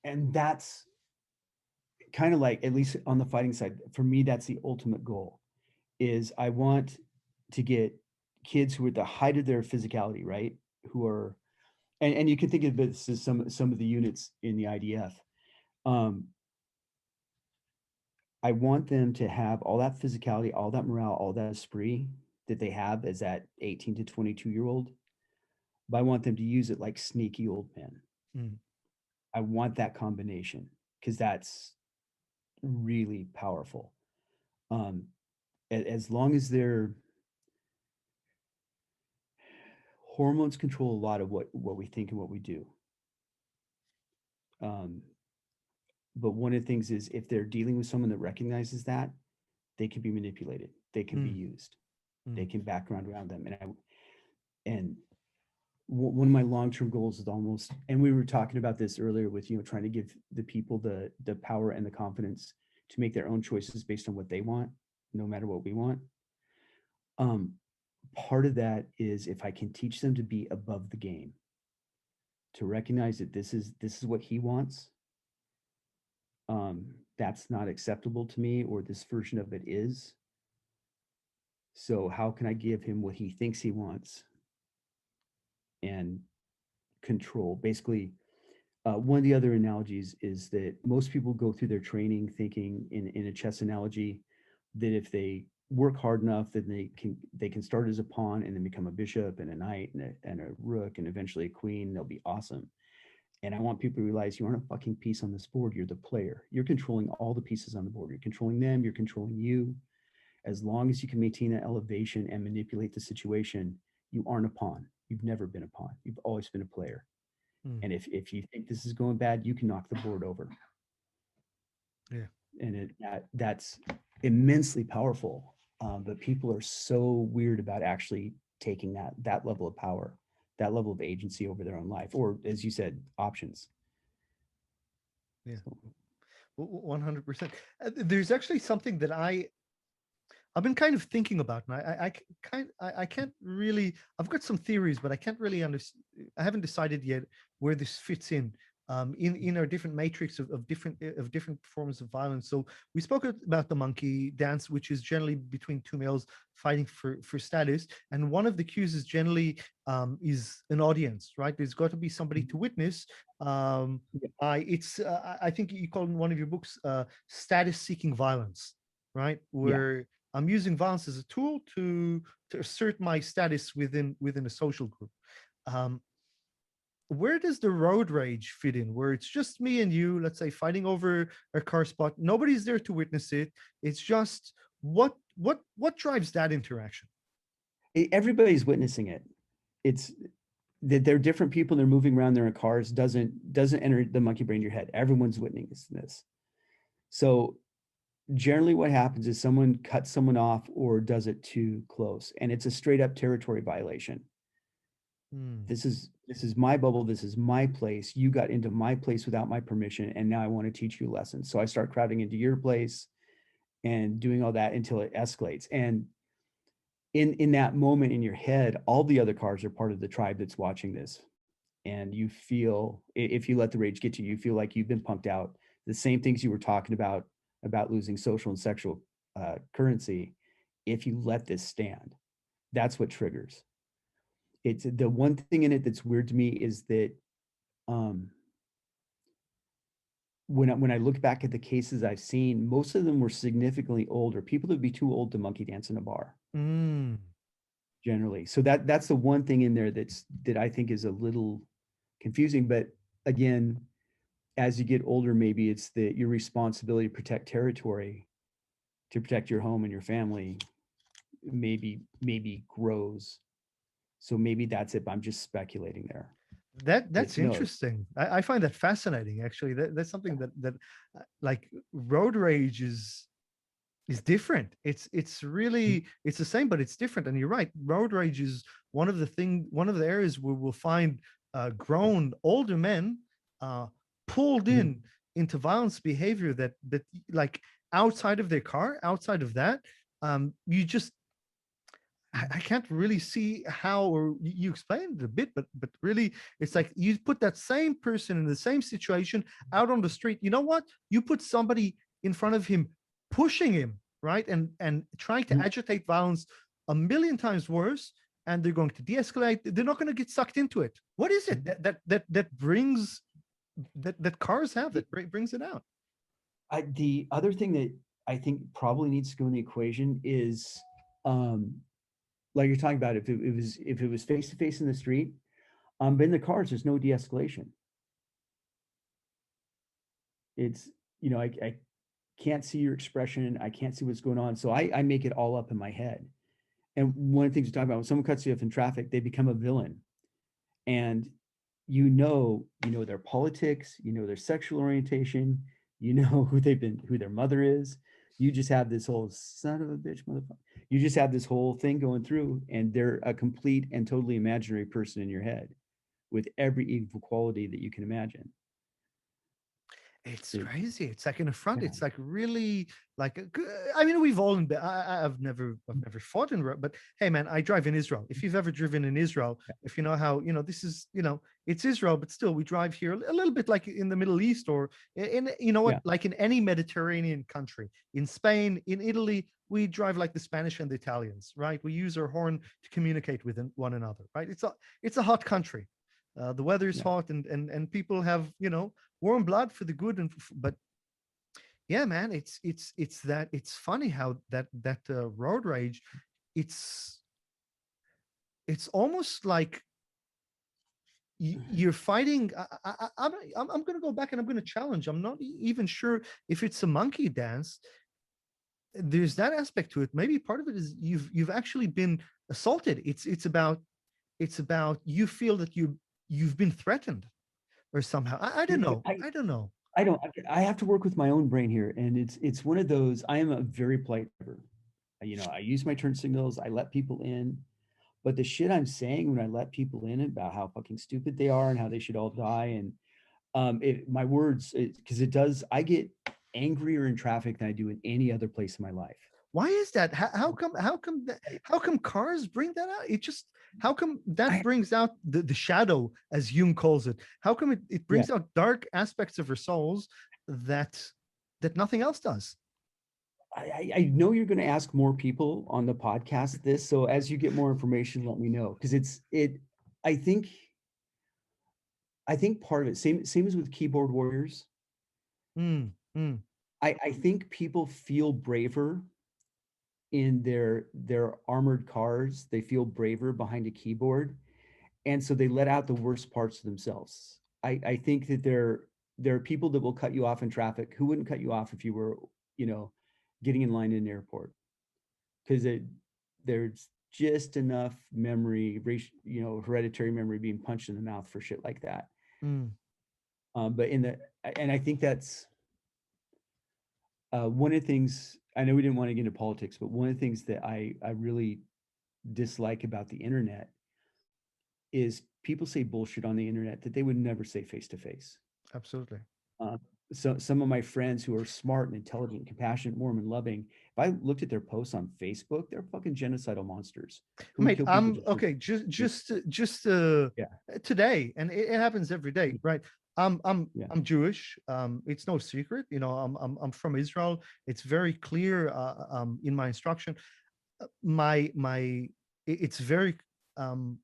and that's kind of like, at least on the fighting side, for me, that's the ultimate goal. Is I want to get kids who are at the height of their physicality, right? Who are and you can think of this as some of the units in the IDF. Um, I want them to have all that physicality, all that morale, all that esprit that they have as that 18 to 22-year-old, but I want them to use it like sneaky old men. Mm. I want that combination because that's really powerful. Um, as long as their hormones control a lot of what we think and what we do. Um, but one of the things is if they're dealing with someone that recognizes that, they can be manipulated, they can be Mm. used, they Mm. can background around them. And one of my long-term goals is almost, and we were talking about this earlier with, trying to give the people the power and the confidence to make their own choices based on what they want, no matter what we want. Um, Part of that is if I can teach them to be above the game, to recognize that this is what he wants. That's not acceptable to me, or this version of it is. So how can I give him what he thinks he wants and control? Basically, one of the other analogies is that most people go through their training thinking in a chess analogy that if they work hard enough, then they can start as a pawn and then become a bishop and a knight and a rook and eventually a queen. They'll be awesome. And I want people to realize you aren't a fucking piece on this board. You're the player. You're controlling all the pieces on the board. You're controlling them. You're controlling you. As long as you can maintain that elevation and manipulate the situation, you aren't a pawn. You've never been a pawn. You've always been a player. Mm. And if you think this is going bad, you can knock the board over. Yeah. And that's immensely powerful. But people are so weird about actually taking that level of power, that level of agency over their own life, or as you said, options. Yeah. So, 100%. There's actually something that I've been kind of thinking about, and I can't really. I've got some theories, but I can't really understand. I haven't decided yet where this fits in. in our different matrix of different forms of violence. So we spoke about the monkey dance, which is generally between two males fighting for status, and one of the cues is generally is an audience, right? There's got to be somebody to witness. I think you call in one of your books status-seeking violence, right? Yeah. Where I'm using violence as a tool to assert my status within a social group. Um, where does the road rage fit in? Where it's just me and you, let's say, fighting over a car spot, nobody's there to witness it. It's just what drives that interaction? Everybody's witnessing it. It's that they're different people. They're moving around. They're in cars. Doesn't enter the monkey brain in your head. Everyone's witnessing this. So generally, what happens is someone cuts someone off or does it too close, and it's a straight up territory violation. This is my bubble. This is my place. You got into my place without my permission, and now I want to teach you a lesson. So I start crowding into your place and doing all that until it escalates. And in that moment in your head, all the other cars are part of the tribe that's watching this. And you feel, if you let the rage get to you, you feel like you've been punked out. The same things you were talking about losing social and sexual currency. If you let this stand, that's what triggers. It's the one thing in it that's weird to me is that when I look back at the cases I've seen, most of them were significantly older. People that would be too old to monkey dance in a bar. Generally. So that's the one thing in there that I think is a little confusing. But again, as you get older, maybe it's your responsibility to protect territory, to protect your home and your family, maybe grows. So maybe that's it, but I'm just speculating there. That's interesting. I find that fascinating, actually. That's something that like road rage is different. It's really, it's the same, but it's different. And you're right. Road rage is one of the areas where we'll find grown older men pulled into violence behavior that like outside of their car, outside of that, you just I can't really see how, or you explained it a bit, but really, it's like you put that same person in the same situation out on the street. You know what? You put somebody in front of him, pushing him, right, and trying to agitate violence a million times worse, and they're going to de-escalate. They're not going to get sucked into it. What is it that brings that cars have that brings it out? The other thing that I think probably needs to go in the equation is like you're talking about, if it was face to face in the street, but in the cars, there's no de-escalation. It's, I can't see your expression. I can't see what's going on. So I make it all up in my head. And one of the things we talk about, when someone cuts you off in traffic, they become a villain. And you know their politics, their sexual orientation, who their mother is. You just have this whole son of a bitch motherfucker. You just have this whole thing going through, and they're a complete and totally imaginary person in your head with every evil quality that you can imagine. It's crazy. It's like an affront. Yeah. It's like really like, I mean, we've all, I've never fought in, but hey, man, I drive in Israel. If you've ever driven in Israel, if you know how, this is, it's Israel, but still we drive here a little bit like in the Middle East or in, like in any Mediterranean country, in Spain, in Italy, we drive like the Spanish and the Italians, right? We use our horn to communicate with one another, right? It's a hot country. The weather is hot and people have, warm blood for the good. But yeah, man, it's funny how that road rage, it's almost like you're fighting. I'm going to go back and I'm going to challenge. I'm not even sure if it's a monkey dance. There's that aspect to it. Maybe part of it is you've actually been assaulted. It's about you feel that you've been threatened or somehow. I don't know. I don't know. I have to work with my own brain here. And it's one of those, I am a very polite driver. I use my turn signals. I let people in, but the shit I'm saying when I let people in about how fucking stupid they are and how they should all die. And my words, because I get angrier in traffic than I do in any other place in my life. Why is that? How come cars bring that out? It just, how come that I, brings out the shadow, as Jung calls it? How come it yeah, brings out dark aspects of our souls that nothing else does? I know you're going to ask more people on the podcast this, so as you get more information, let me know, because I think I think part of it, same as with keyboard warriors. Mm, mm, I think people feel braver in their armored cars. They feel braver behind a keyboard, and so they let out the worst parts of themselves. I think that there are people that will cut you off in traffic who wouldn't cut you off if you were, you know, getting in line in an airport, because there's just enough memory, hereditary memory being punched in the mouth for shit like that. mm. But and I think that's one of the things. I know we didn't want to get into politics, but one of the things that I really dislike about the internet is people say bullshit on the internet that they would never say face to face. Absolutely. So some of my friends who are smart and intelligent, compassionate, warm, and loving, if I looked at their posts on Facebook, they're fucking genocidal monsters who would Mate, kill people I'm just for okay. yeah, Today, and it happens every day, right? yeah, I'm Jewish. It's no secret, you know. I'm from Israel. It's very clear in my instruction. It's very um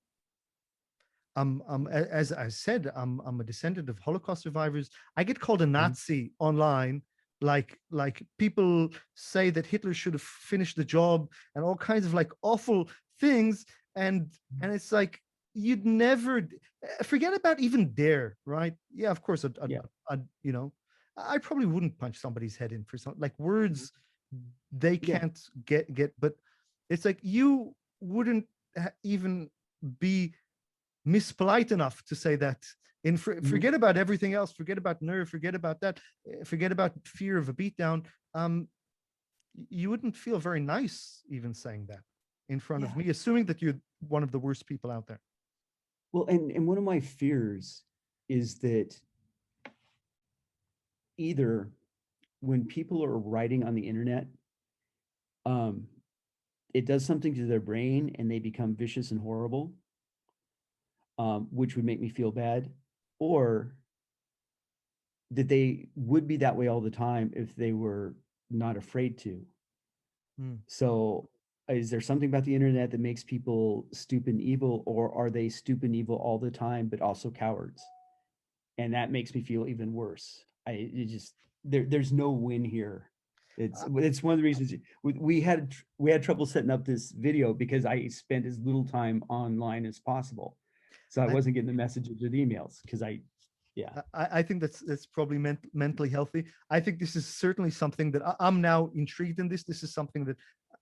as I said, I'm a descendant of Holocaust survivors. I get called a mhm, Nazi online, like people say that Hitler should have finished the job and all kinds of like awful things, and it's like you'd never forget about even dare, right? Yeah, of course, yeah, you know, I probably wouldn't punch somebody's head in for something like mhm, words they yeah, can't get, but it's like you wouldn't even be mispolite enough to say that. mhm, Forget about everything else, forget about nerve, forget about that, forget about fear of a beatdown. um you wouldn't feel very nice even saying that in front of yeah. me, assuming that you're one of the worst people out there. Well, and one of my fears is that either when people are writing on the internet, um, it does something to their brain and they become vicious and horrible, which would make me feel bad, or that they would be that way all the time if they were not afraid to. Mm. So, is there something about the internet that makes people stupid and evil, or are they stupid and evil all the time, but also cowards? And that makes me feel even worse. It just there's no win here. It's one of the reasons we had trouble setting up this video because I spent as little time online as possible, so I I, wasn't getting the messages or the emails because yeah, I think that's probably mentally healthy. I think this is certainly something that I'm now intrigued in. This is something that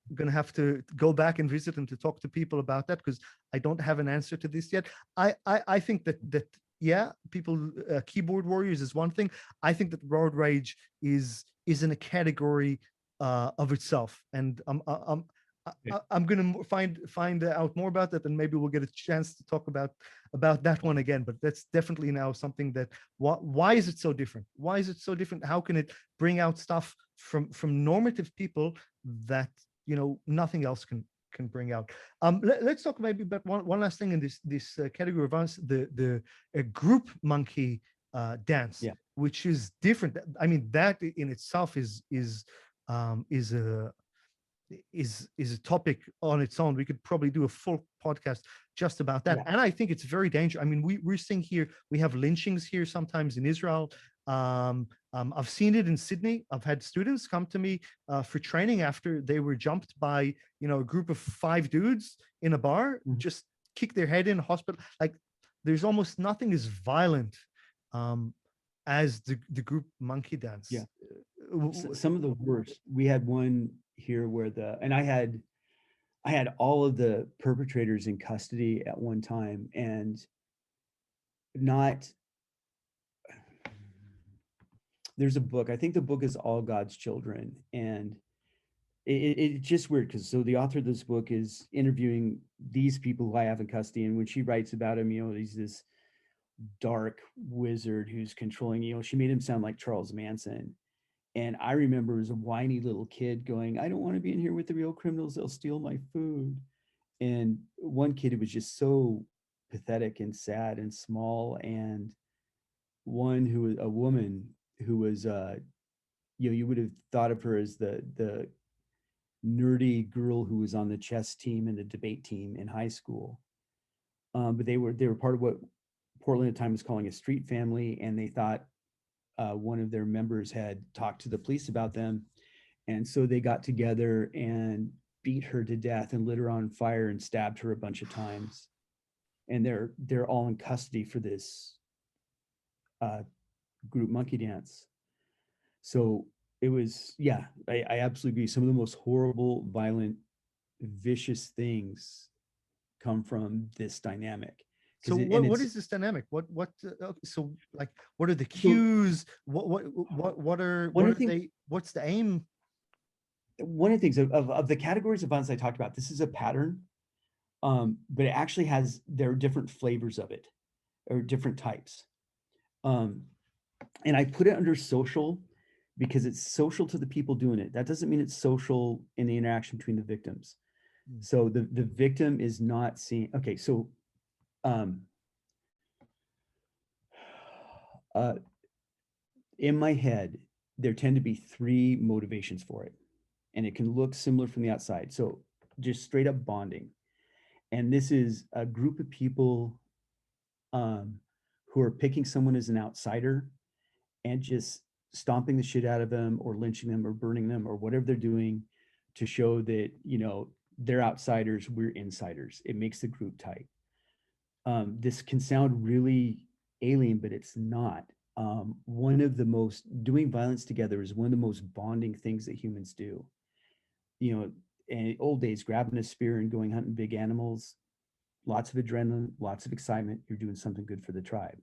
I'm going to have to go back and visit and to talk to people about that, because I don't have an answer to this yet. I think that yeah, people, keyboard warriors is one thing. I think that road rage is in a category of itself, and I'm going to find out more about that, and maybe we'll get a chance to talk about that one again. But that's definitely now something that why is it so different? Why is it so different? How can it bring out stuff from normative people that, you know, nothing else can bring out? Let's talk maybe about one last thing in this category of us, the group monkey dance, yeah, which is different. I mean, that in itself is a topic on its own. We could probably do a full podcast just about that. yeah, And I think it's very dangerous. I mean, we're seeing here, we have lynchings here sometimes in Israel. I've seen it in Sydney. I've had students come to me for training after they were jumped by, you know, a group of 5 dudes in a bar, mhm, just kick their head in hospital. Like there's almost nothing as violent um, as the group monkey yeah. dance. Some of the worst. We had one here where I had all of the perpetrators in custody at one time, and not there's a book. I think the book is All God's Children, and it's just weird because so the author of this book is interviewing these people who I have in custody, and when she writes about him, you know, he's this dark wizard who's controlling. You know, she made him sound like Charles Manson, And I remember as a whiny little kid going, I don't want to be in here with the real criminals. They'll steal my food. And one kid, it was just so pathetic and sad and small. And one who was a woman who was, you would have thought of her as the nerdy girl who was on the chess team and the debate team in high school. But they were part of what Portland at the time was calling a street family, and they thought one of their members had talked to the police about them, and so they got together and beat her to death and lit her on fire and stabbed her a bunch of times. And they're all in custody for this uh, group monkey dance. So it was, yeah, I absolutely agree. Some of the most horrible, violent, vicious things come from this dynamic. So what is this dynamic? So like, what are the cues? What are they? What's the aim? One of the things of the categories of violence I talked about, this is a pattern, but it actually there are different flavors of it, or different types. And I put it under social because it's social to the people doing it. That doesn't mean it's social in the interaction between the victims. So the victim is not seeing, okay, so in my head, there tend to be three motivations for it. And it can look similar from the outside. So just straight up bonding. And this is a group of people who are picking someone as an outsider and just stomping the shit out of them or lynching them or burning them or whatever they're doing to show that, they're outsiders, we're insiders. It makes the group tight. This can sound really alien, but it's not. Doing violence together is one of the most bonding things that humans do. In old days, grabbing a spear and going hunting big animals, lots of adrenaline, lots of excitement. You're doing something good for the tribe.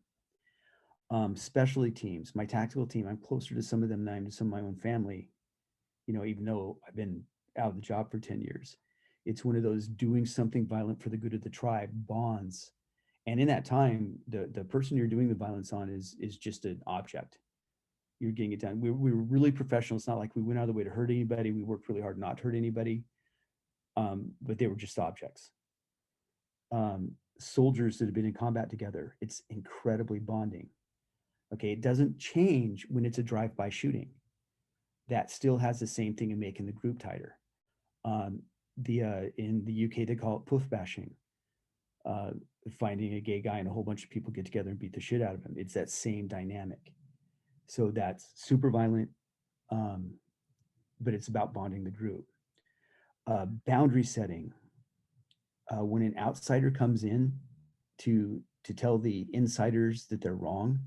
Specialty teams, my tactical team, I'm closer to some of them than I am to some of my own family, even though I've been out of the job for 10 years. It's one of those doing something violent for the good of the tribe bonds. And in that time, the person you're doing the violence on is just an object. You're getting it done. We were really professional. It's not like we went out of the way to hurt anybody. We worked really hard not to hurt anybody. But they were just objects. Soldiers that have been in combat together, it's incredibly bonding. Okay, it doesn't change when it's a drive-by shooting. That still has the same thing in making the group tighter. In the UK, they call it poof bashing. Finding a gay guy and a whole bunch of people get together and beat the shit out of him. It's that same dynamic. So that's super violent, but it's about bonding the group. Boundary setting. When an outsider comes in to tell the insiders that they're wrong,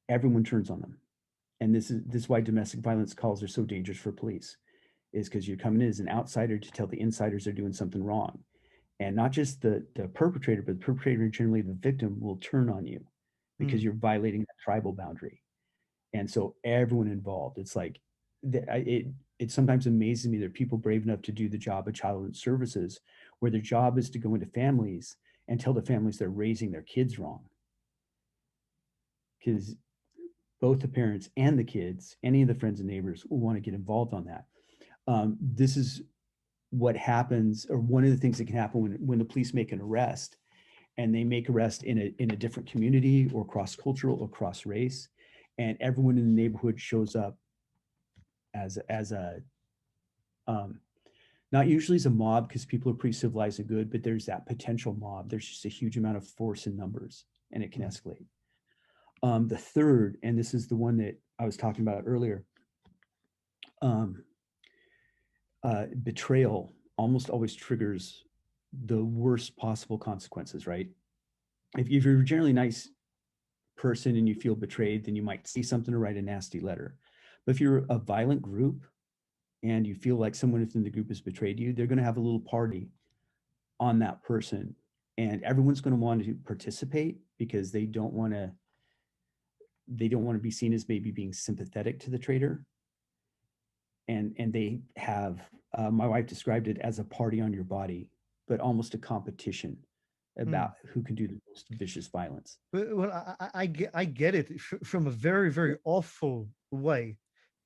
everyone turns on them. And this is why domestic violence calls are so dangerous for police, is because you're coming in as an outsider to tell the insiders they're doing something wrong. And not just the perpetrator, but the perpetrator and generally the victim will turn on you because you're violating that tribal boundary. And so everyone involved, it's like, it sometimes amazes me that people brave enough to do the job of child services, where their job is to go into families and tell the families they're raising their kids wrong. Because both the parents and the kids, any of the friends and neighbors will want to get involved on that. This is what happens, or one of the things that can happen when the police make an arrest, and they make arrest in a different community or cross-cultural or cross-race, and everyone in the neighborhood shows up as a not usually as a mob, because people are pretty civilized and good, but there's that potential mob. There's just a huge amount of force in numbers, and it can escalate. The third, and this is the one that I was talking about earlier, betrayal almost always triggers the worst possible consequences, right? If you're a generally nice person and you feel betrayed, then you might say something or write a nasty letter. But if you're a violent group and you feel like someone within the group has betrayed you, they're going to have a little party on that person, and everyone's going to want to participate because they don't want to be seen as maybe being sympathetic to the traitor. And they have, my wife described it as a party on your body, but almost a competition about who can do the most vicious violence. Well, I get it from a very, very awful way.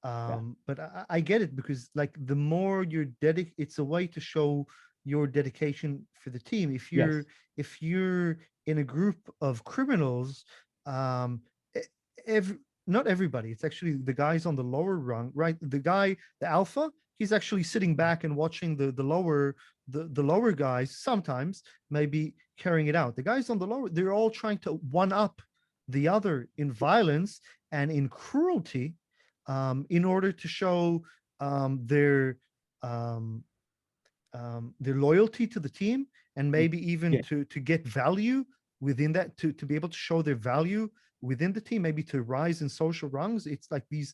Yeah. But I get it, because like the more you're it's a way to show your dedication for the team. Yes. If you're in a group of criminals, um, e- every, not everybody. It's actually the guys on the lower rung, right? The alpha, he's actually sitting back and watching the lower guys sometimes maybe carrying it out. The guys on the lower, they're all trying to one up the other in violence and in cruelty, in order to show um, their um, their loyalty to the team, and maybe even Yeah. to get value within that, to be able to show their value within the team, maybe to rise in social rungs. It's like these,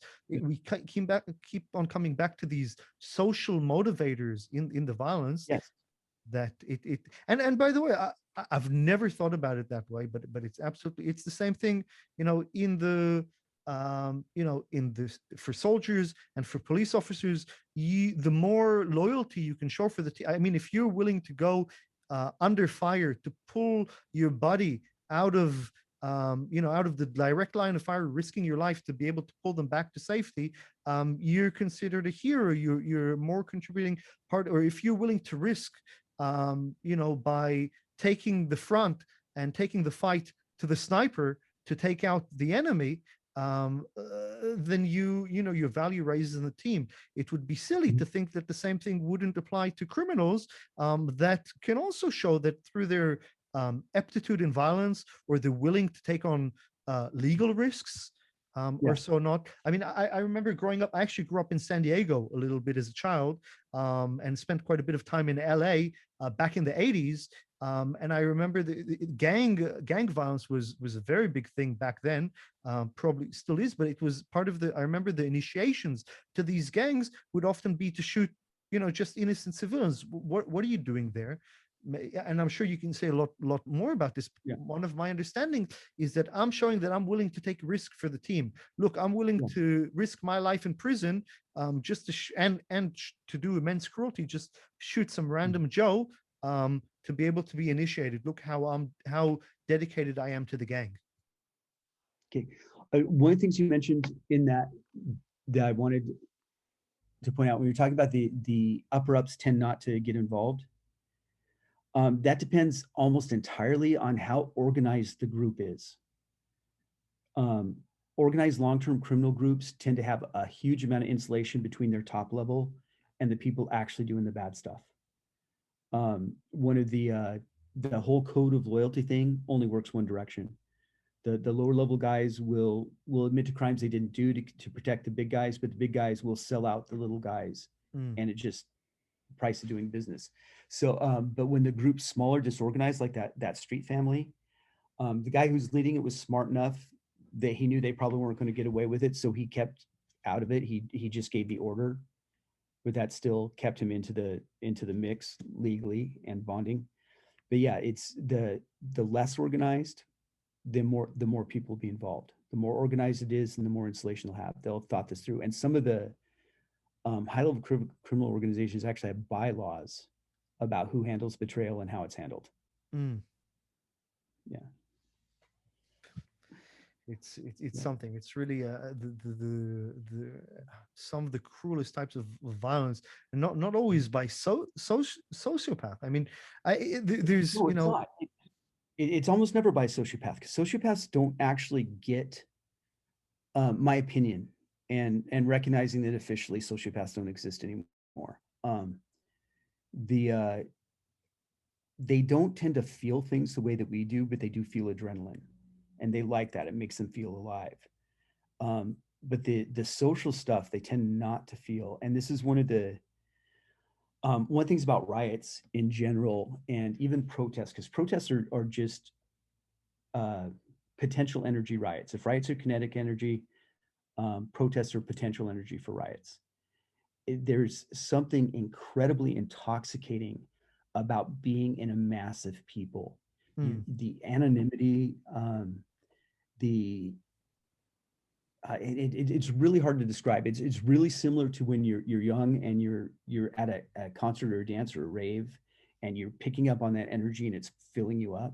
keep on coming back to these social motivators in the violence, Yes. that it and by the way, I've never thought about it that way, but it's absolutely, it's the same thing, in the in this, for soldiers and for police officers. The more loyalty you can show for the team, I mean, if you're willing to go under fire to pull your buddy out of out of the direct line of fire, risking your life to be able to pull them back to safety, you're considered a hero. You're more contributing part. Or if you're willing to risk, by taking the front and taking the fight to the sniper to take out the enemy, then your value raises in the team. It would be silly to think that the same thing wouldn't apply to criminals, that can also show that through their aptitude in violence, or they're willing to take on legal risks, or Yeah. so not. I mean, I remember growing up, I actually grew up in San Diego a little bit as a child, and spent quite a bit of time in LA back in the 80s. And I remember the gang violence was a very big thing back then, probably still is, but it was part of the, I remember the initiations to these gangs would often be to shoot, just innocent civilians. What are you doing there? And I'm sure you can say a lot more about this. Yeah. One of my understanding is that I'm showing that I'm willing to take risk for the team. Look, I'm willing Yeah. to risk my life in prison, just to to do immense cruelty, just shoot some random Joe, to be able to be initiated. Look how dedicated I am to the gang. Okay. One of the things you mentioned in that I wanted to point out, when you're talking about the upper ups tend not to get involved, that depends almost entirely on how organized the group is. Um, Organized long-term criminal groups tend to have a huge amount of insulation between their top level and the people actually doing the bad stuff. One of the whole code of loyalty thing only works one direction. The lower level guys will admit to crimes they didn't do to protect the big guys, but the big guys will sell out the little guys, and it just price of doing business. So, but when the group's smaller, disorganized, like that street family, the guy who's leading it was smart enough that he knew they probably weren't going to get away with it, so he kept out of it. He just gave the order, but that still kept him into the mix legally and bonding. But yeah, it's the less organized, the more people will be involved. The more organized it is, and the more insulation they'll have. They'll have thought this through. And some of the high-level criminal organizations actually have bylaws about who handles betrayal and how it's handled. Yeah. It's Yeah. something. It's really the some of the cruelest types of violence, and not always by sociopath. I mean, there's No, it's not. It's almost never by sociopath, because sociopaths don't actually get, my opinion, and recognizing that officially sociopaths don't exist anymore. The they don't tend to feel things the way that we do, but they do feel adrenaline, and they like that. It makes them feel alive. But the social stuff they tend not to feel, and this is one of the things about riots in general, and even protests, because protests are just potential energy riots. If riots are kinetic energy, protests are potential energy for riots. There's something incredibly intoxicating about being in a mass of people. The anonymity, the it's really hard to describe. It's really similar to when you're young and you're at a concert or a dance or a rave, and you're picking up on that energy and it's filling you up.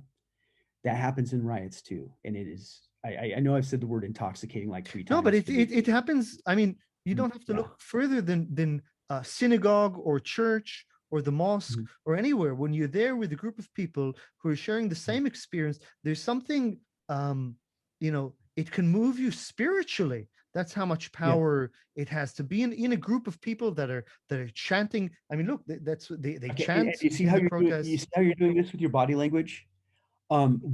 That happens in riots too, and it is. I know I've said the word intoxicating like 3 times. No, but it happens. I mean, You don't have to Yeah. look further than synagogue or church or the mosque Mhm. or anywhere. When you're there with a group of people who are sharing the Mhm. same experience, there's something, it can move you spiritually. That's how much Yeah. power it has to be in a group of people that are chanting. I mean, look, that's what they Okay. And chant you see in how the you're doing, you protests. see how you're doing this with your body language?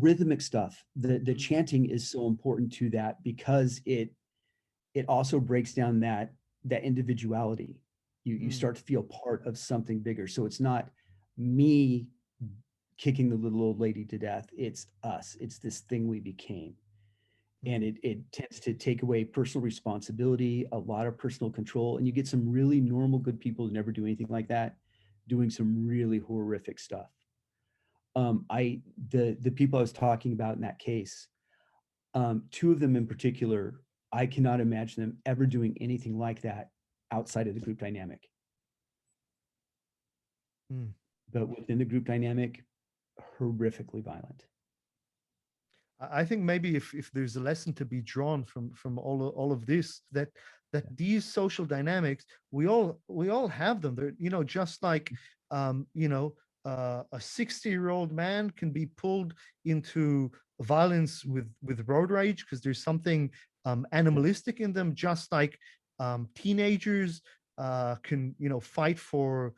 Rhythmic stuff. The Mm, chanting is so important to that because it also breaks down that individuality. You mm, start to feel part of something bigger. So it's not me kicking the little old lady to death. It's us. It's this thing we became. And mm. it tends to take away personal responsibility, a lot of personal control, and you get some really normal, good people who never do anything like that, doing some really horrific stuff. I the people I was talking about in that case, two of them in particular, I cannot imagine them ever doing anything like that outside of the group dynamic. Mm. But within the group dynamic, horrifically violent. I think maybe if there's a lesson to be drawn from all of this, that Yeah. these social dynamics, we all have them. They're, just like um, you know a 60-year-old man can be pulled into violence with road rage because there's something animalistic in them, just like teenagers can fight for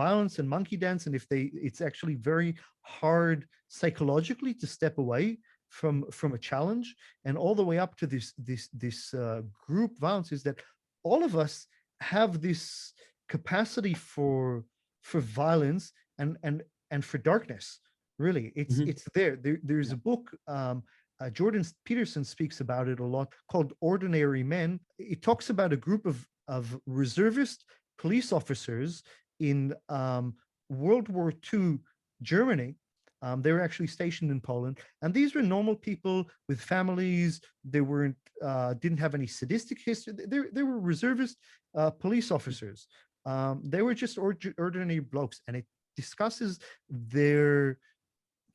violence and monkey dance, and it's actually very hard psychologically to step away from a challenge, and all the way up to this group violence, is that all of us have this capacity for violence and for darkness. Really, it's Mhm. it's there. There's Yeah. a book, Jordan Peterson speaks about it a lot, called Ordinary Men. It talks about a group of reservist police officers in World War II Germany. They were actually stationed in Poland, and these were normal people with families. They weren't didn't have any sadistic history. They were reservist police officers. They were just ordinary blokes, and it discusses their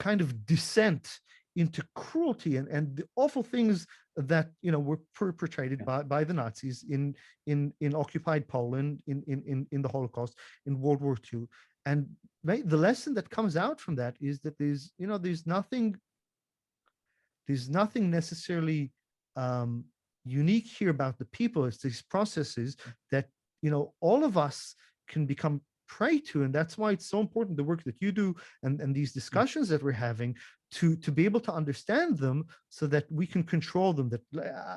kind of descent into cruelty and the awful things that were perpetrated Yeah. by the Nazis in occupied Poland in the Holocaust in World War II. And the lesson that comes out from that is that there's nothing necessarily um, unique here about the people. It's these processes that all of us can become prey to, and that's why it's so important, the work that you do and these Mm. discussions that we're having, to be able to understand them so that we can control them. That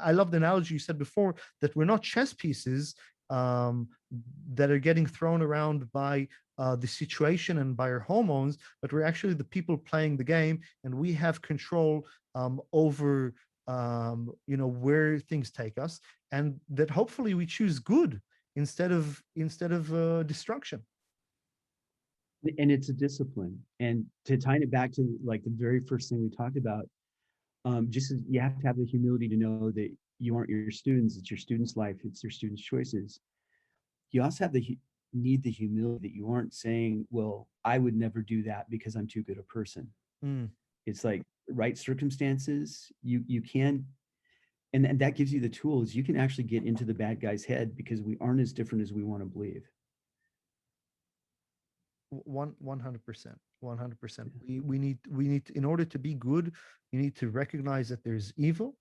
I love the analogy you said before, that we're not chess pieces um, that are getting thrown around by the situation and by our hormones, but we're actually the people playing the game, and we have control over where things take us, and that hopefully we choose good instead of destruction. And it's a discipline. And to tie it back to like the very first thing we talked about, just as you have to have the humility to know that you aren't your students, it's your students' life, it's your students' choices. You also have need the humility that you aren't saying, well, I would never do that because I'm too good a person. Mm. It's like right circumstances, you can, and that gives you the tools. You can actually get into the bad guy's head because we aren't as different as we want to believe. 100%. 100%. Yeah. We need in order to be good, you need to recognize that there's evil.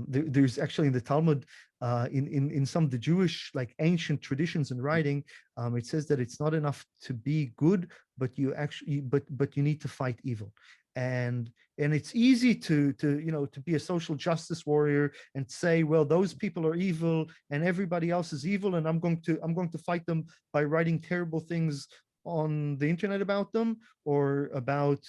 There's actually in the Talmud, in some of the Jewish like ancient traditions and writing, it says that it's not enough to be good, but you need to fight evil. And it's easy to be a social justice warrior and say, well, those people are evil and everybody else is evil, and I'm going to fight them by writing terrible things on the internet about them, or about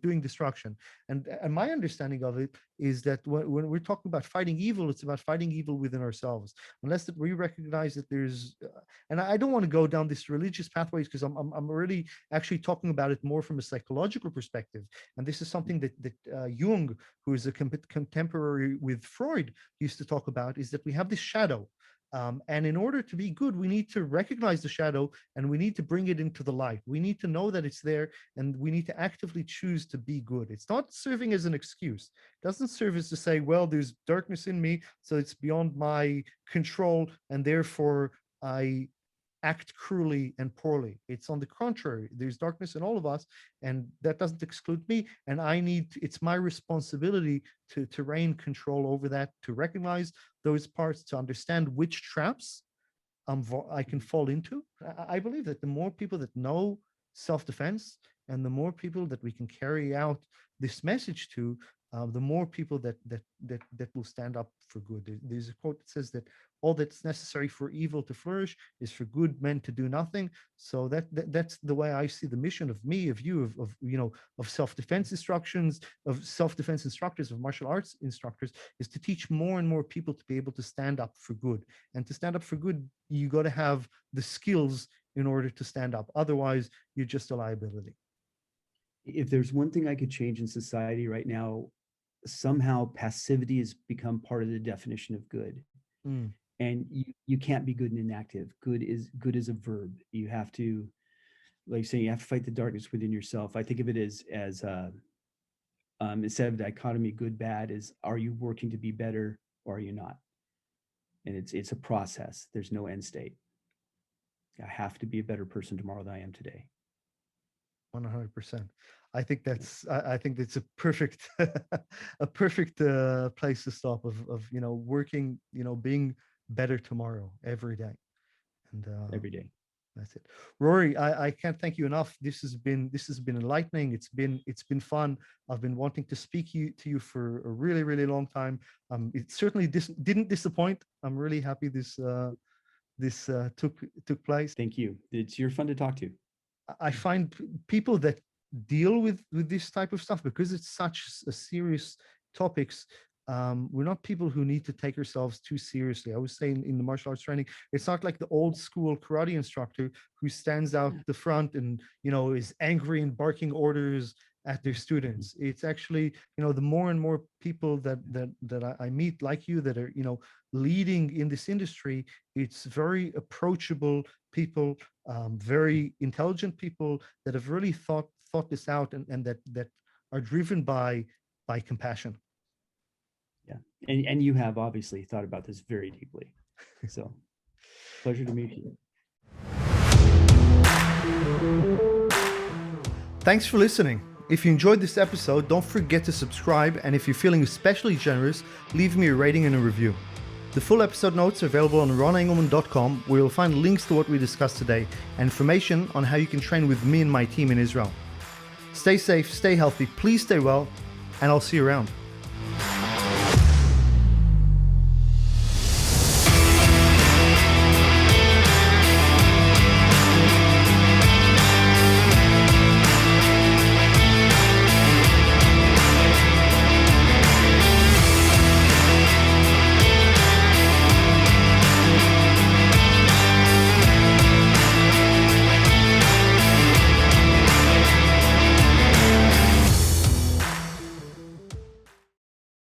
doing destruction. And my understanding of it is that when we're talking about fighting evil, it's about fighting evil within ourselves. Unless that we recognize that there's and I don't want to go down this religious pathways, because I'm already actually talking about it more from a psychological perspective. And this is something that Jung, who is a contemporary with Freud, used to talk about, is that we have this shadow. And in order to be good, we need to recognize the shadow and we need to bring it into the light. We need to know that it's there and we need to actively choose to be good. It's not serving as an excuse. It doesn't serve as to say, well, there's darkness in me, so it's beyond my control and therefore I act cruelly and poorly. It's on the contrary. There's darkness in all of us, and that doesn't exclude me. And it's my responsibility to reign control over that, to recognize those parts, to understand which traps I can fall into. I believe that the more people that know self-defense and the more people that we can carry out this message to, the more people that will stand up for good. There's a quote that says that all that's necessary for evil to flourish is for good men to do nothing. So that's the way I see the mission of me, of you, of self-defense instructions, of self-defense instructors, of martial arts instructors, is to teach more and more people to be able to stand up for good. And to stand up for good, you got to have the skills in order to stand up. Otherwise, you're just a liability. If there's one thing I could change in society right now, somehow passivity has become part of the definition of good. And you can't be good and inactive. Good is a verb. You have to, like saying, you have to fight the darkness within yourself. I think of it as instead of dichotomy, good, bad, is are you working to be better or are you not? And it's a process. There's no end state. I have to be a better person tomorrow than I am today. 100%. I think that's a perfect a perfect place to stop of working, being better tomorrow every day. And every day. That's it. Rory, I can't thank you enough. This has been enlightening. It's been fun. I've been wanting to speak to you for a really, really long time. It certainly didn't disappoint. I'm really happy this took place. Thank you. You're fun to talk to. I find people that deal with this type of stuff, because it's such a serious topics, we're not people who need to take ourselves too seriously. I was saying in the martial arts training, it's not like the old school karate instructor who stands out the front and is angry and barking orders at their students. It's actually, the more and more people that I meet like you that are, leading in this industry, it's very approachable people, very intelligent people that have really thought this out and that are driven by compassion. Yeah, and you have obviously thought about this very deeply. So, pleasure to meet you. Thanks for listening. If you enjoyed this episode, don't forget to subscribe, and if you're feeling especially generous, leave me a rating and a review. The full episode notes are available on ronengelman.com, where you'll find links to what we discussed today and information on how you can train with me and my team in Israel. Stay safe, stay healthy, please stay well, and I'll see you around.